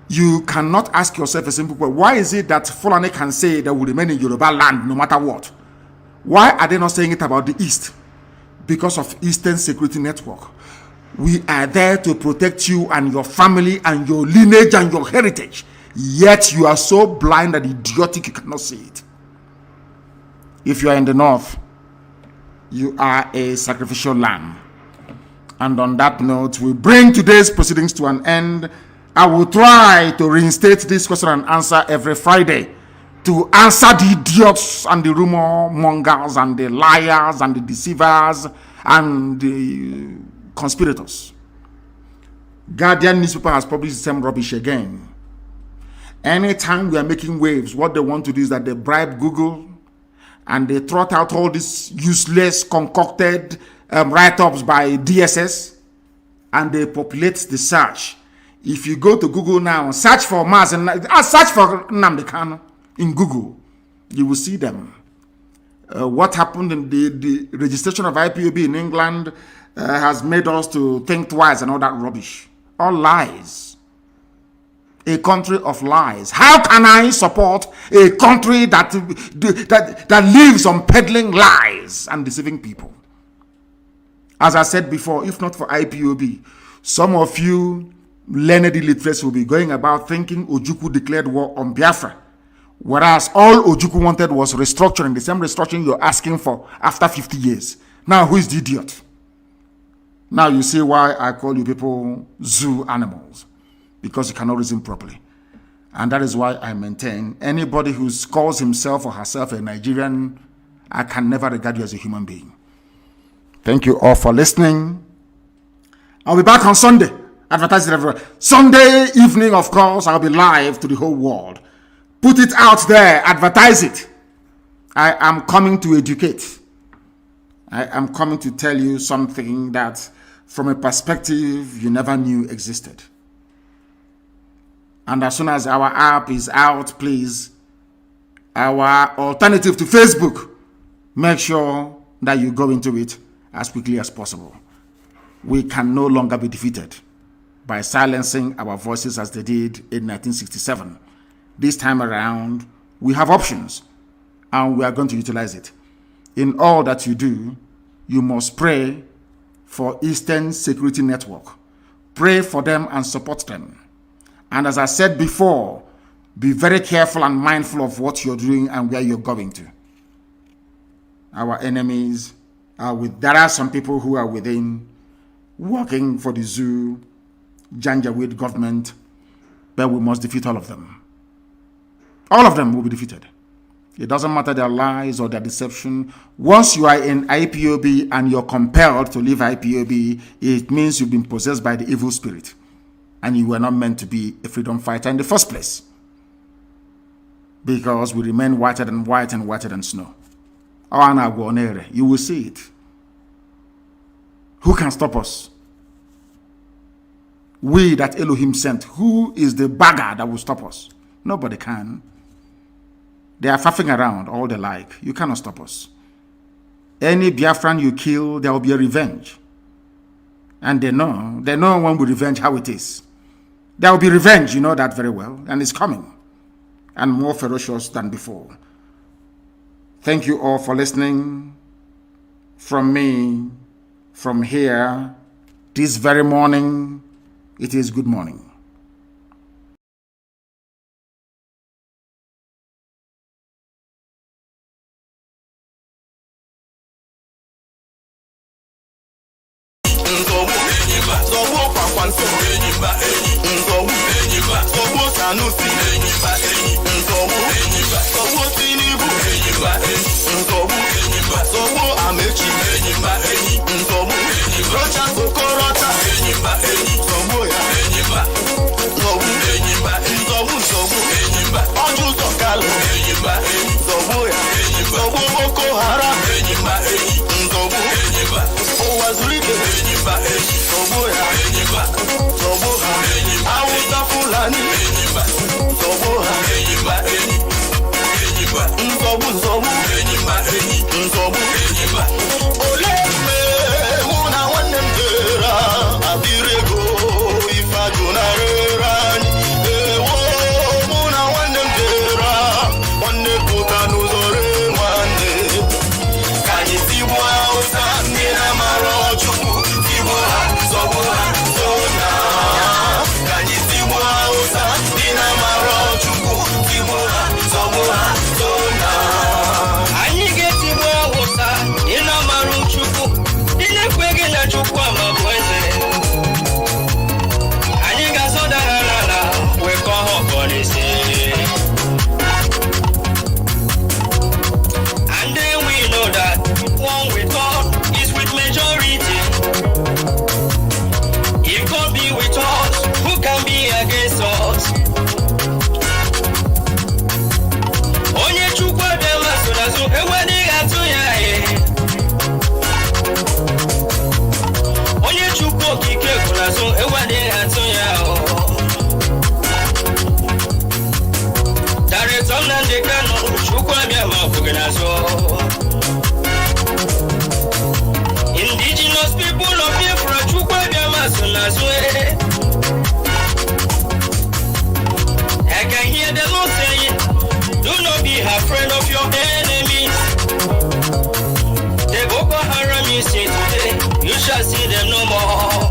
A: You cannot ask yourself a simple question. Why is it that Fulani can say they will remain in Yoruba land no matter what? Why are they not saying it about the East? Because of Eastern Security Network. We are there to protect you and your family and your lineage and your heritage. Yet you are so blind and idiotic you cannot see it. If you are in the North, you are a sacrificial lamb. And on that note, we bring today's proceedings to an end. I will try to reinstate this question and answer every Friday to answer the idiots and the rumor mongers and the liars and the deceivers and the conspirators. Guardian newspaper has published the same rubbish again. Anytime we are making waves, what they want to do is that they bribe Google and they trot out all these useless, concocted write-ups by DSS, and they populate the search. If you go to Google now, search for Mazi Nnamdi Kanu in Google, you will see them. What happened in the registration of IPOB in England has made us to think twice and all that rubbish. All lies. A country of lies. How can I support a country that lives on peddling lies and deceiving people? As I said before, if not for IPOB, some of you learned illiterates will be going about thinking Ojukwu declared war on Biafra, whereas all Ojukwu wanted was restructuring, the same restructuring you're asking for after 50 years. Now, who is the idiot? Now you see why I call you people zoo animals. Because you cannot reason properly. And that is why I maintain anybody who calls himself or herself a Nigerian, I can never regard you as a human being. Thank you all for listening. I'll be back on Sunday. Advertise it everywhere. Sunday evening, of course, I'll be live to the whole world. Put it out there. Advertise it. I am coming to educate. I am coming to tell you something that from a perspective you never knew existed. And as soon as our app is out, please, our alternative to Facebook, make sure that you go into it as quickly as possible. We can no longer be defeated by silencing our voices as they did in 1967. This time around, we have options, and we are going to utilize it. In all that you do, you must pray for Eastern Security Network. Pray for them and support them. And as I said before, be very careful and mindful of what you're doing and where you're going to. Our enemies are there are some people who are within, working for the zoo, Janjaweed government, but we must defeat all of them. All of them will be defeated. It doesn't matter their lies or their deception. Once you are in IPOB and you're compelled to leave IPOB, it means you've been possessed by the evil spirit. And you were not meant to be a freedom fighter in the first place. Because we remain whiter than white and whiter than snow. You will see it. Who can stop us? We that Elohim sent. Who is the bagger that will stop us? Nobody can. They are faffing around all they like. You cannot stop us. Any Biafran you kill, there will be a revenge. And they know when we revenge how it is. There will be revenge, you know that very well, and it's coming. And more ferocious than before. Thank you all for listening. From me, from here, this very morning, it is good morning.
R: Indigenous people of Biafra, I can hear the Lord saying, do not be afraid of your enemies. The Boko Haram you see today, you shall see them no more.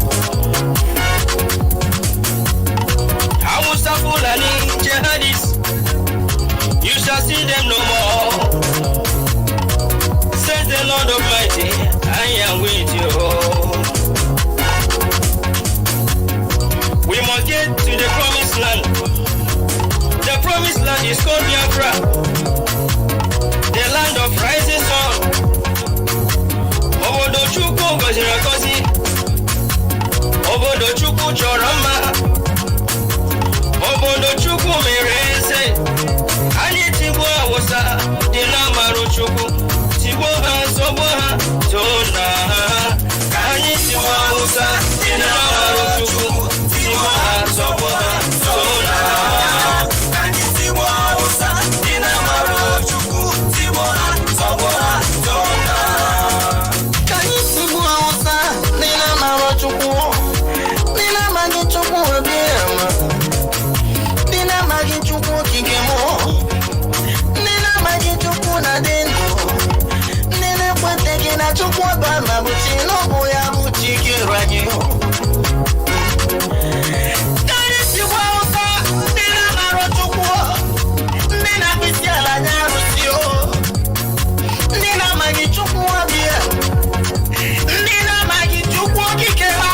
R: Hausa Fulani jihadists, you shall see them no more. Says the Lord Almighty, I am with you. We must get to the promised land. The promised land is called Biafra, the land of rising sun. Obodo Chukwu goziri agozi, Obodo Chukwu chọrọ mma, Obodo Chukwu mere eze. Anyị tigbuo Awụsa dị n'amarụ Chukwu, tigbuo ha, zọgbuo ha, too na ha. Ka anyị tigbuo Awụsa dị n'amarụ Chukwu, tigbuo ha, zọgbuo ha, too na ha. Ka anyị tigbuo Awụsa dị n'amarụ Chukwu, tigbuo ha, zọgbuo ha, too na ha. Ka anyị tigbuo Awụsa dị n'amarụ Chukwu, dị n'amaghị Chukwu obi ama. Nina magi chukwu kigemo, Nina magi chukwu na dendo, Nina kweteke na chukwu bama buchi nobu ya buchi kiranyo. Kani siwa usa, Nina maro chukwu, Nina bisi ala nyarusio, Nina magi chukwu abia, Nina magi chukwu kikera.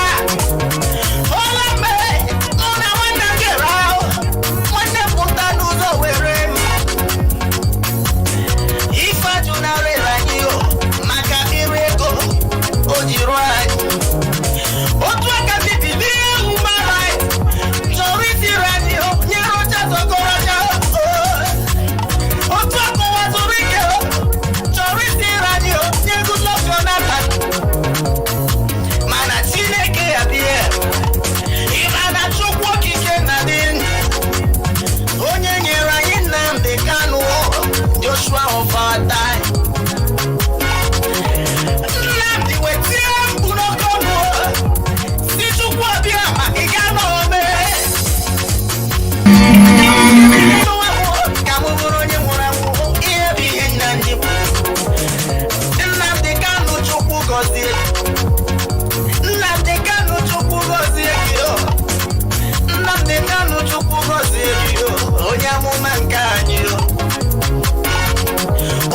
R: chukwu gọzie gị onye amụma nke anyị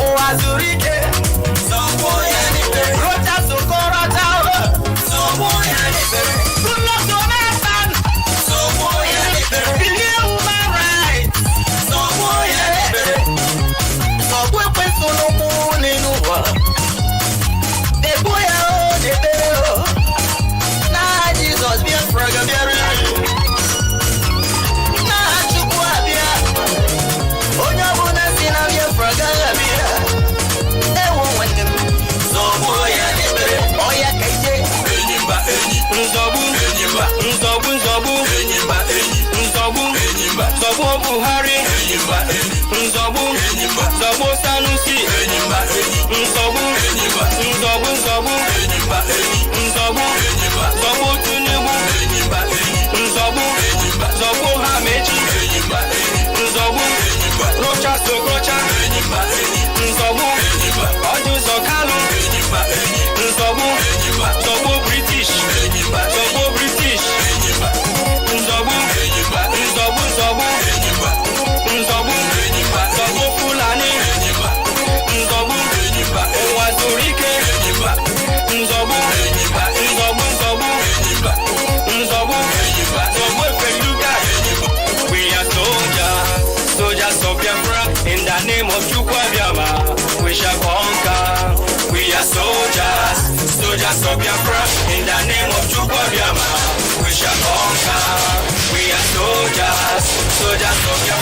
R: ụwa zuru ike sọgbụ ya n'ikpere rocha sokorọta sọgbụ ya n'ikpere ụlọsọ na-asan sọgbụ ya n'ikpere bilie human rights sọgbụ ya n'ikpere sọgbụ ekwesị n'ụkwụ n'elu ụwa debo ya debere na Jizọs bịa fraga bịara na chukwu abịa onye ọbụla si na bịa fraga abịa ewu nwanne m zọgbu ya n'ekpere ọya ka ije enyimba enyi nzọgbu enyimba nzọgbu nzọgbu enyimba enyi nzọgbu enyimba zọgbu Buhari enyimba enyi nzọgbu enyimba zọgbu Sanusi enyimba enyi nzọgbu enyimba nzọgbu nzọgbu enyimba enyi nzọgbu enyimba zọgbu Tinubu enyimba enyi nzọgbu enyimba zọgbu Hamechi enyimba enyi nzọgbu enyimba rocha sokocha enyimba enyi nzọgbu enyimba ọdụzọ Kalu enyimba enyi nzọgbu enyimba zọgbu British enyimba zọgbu British enyimba nzọgbu enyimba nzọgbu nzọgbu enyimba nzọgbu enyimba zọgbu Fulani enyimba nzọgbu enyimba ụwa zuru ike enyimba nzọgbu enyimba nzọgbu nzọgbu enyimba nzọgbu enyimba zọgbu Efeluga enyimba. We are soldiers, soldiers of Biafra, in the name of Chukwuabiama, we shall conquer. We are soldiers, soldiers of Biafra, in the name of Chukwuabiama, we shall conquer. We are soldiers, soldiers of Biafra.